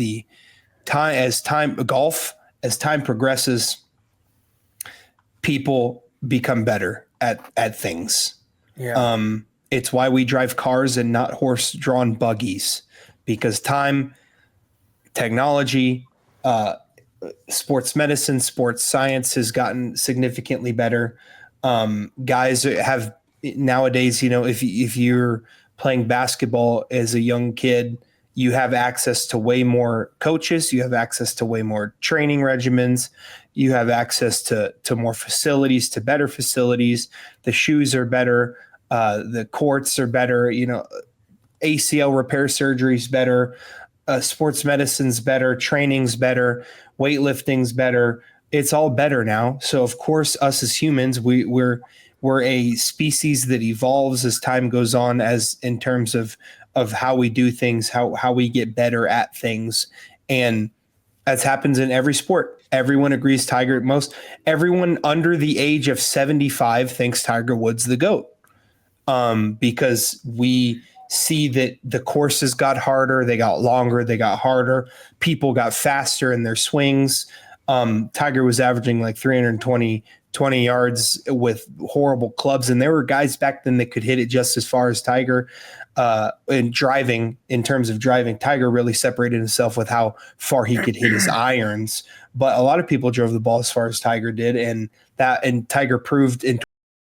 time progresses, people become better at things. Yeah. It's why we drive cars and not horse-drawn buggies, because time, technology, sports medicine, sports science has gotten significantly better. Guys have nowadays, if you're playing basketball as a young kid, you have access to way more coaches. You have access to way more training regimens. You have access to more facilities, to better facilities. The shoes are better. The courts are better. ACL repair surgery's better. Sports medicine's better. Training's better. Weightlifting's better. It's all better now. So of course, us as humans, we're a species that evolves as time goes on, as in terms of how we do things, how we get better at things. And that happens in every sport. Everyone agrees everyone under the age of 75 thinks Tiger Woods the GOAT, because we see that the courses got harder, they got longer, they got harder. People got faster in their swings. Tiger was averaging like 320 yards with horrible clubs. And there were guys back then that could hit it just as far as Tiger. In terms of driving, Tiger really separated himself with how far he could hit his irons. But a lot of people drove the ball as far as Tiger did. And Tiger proved in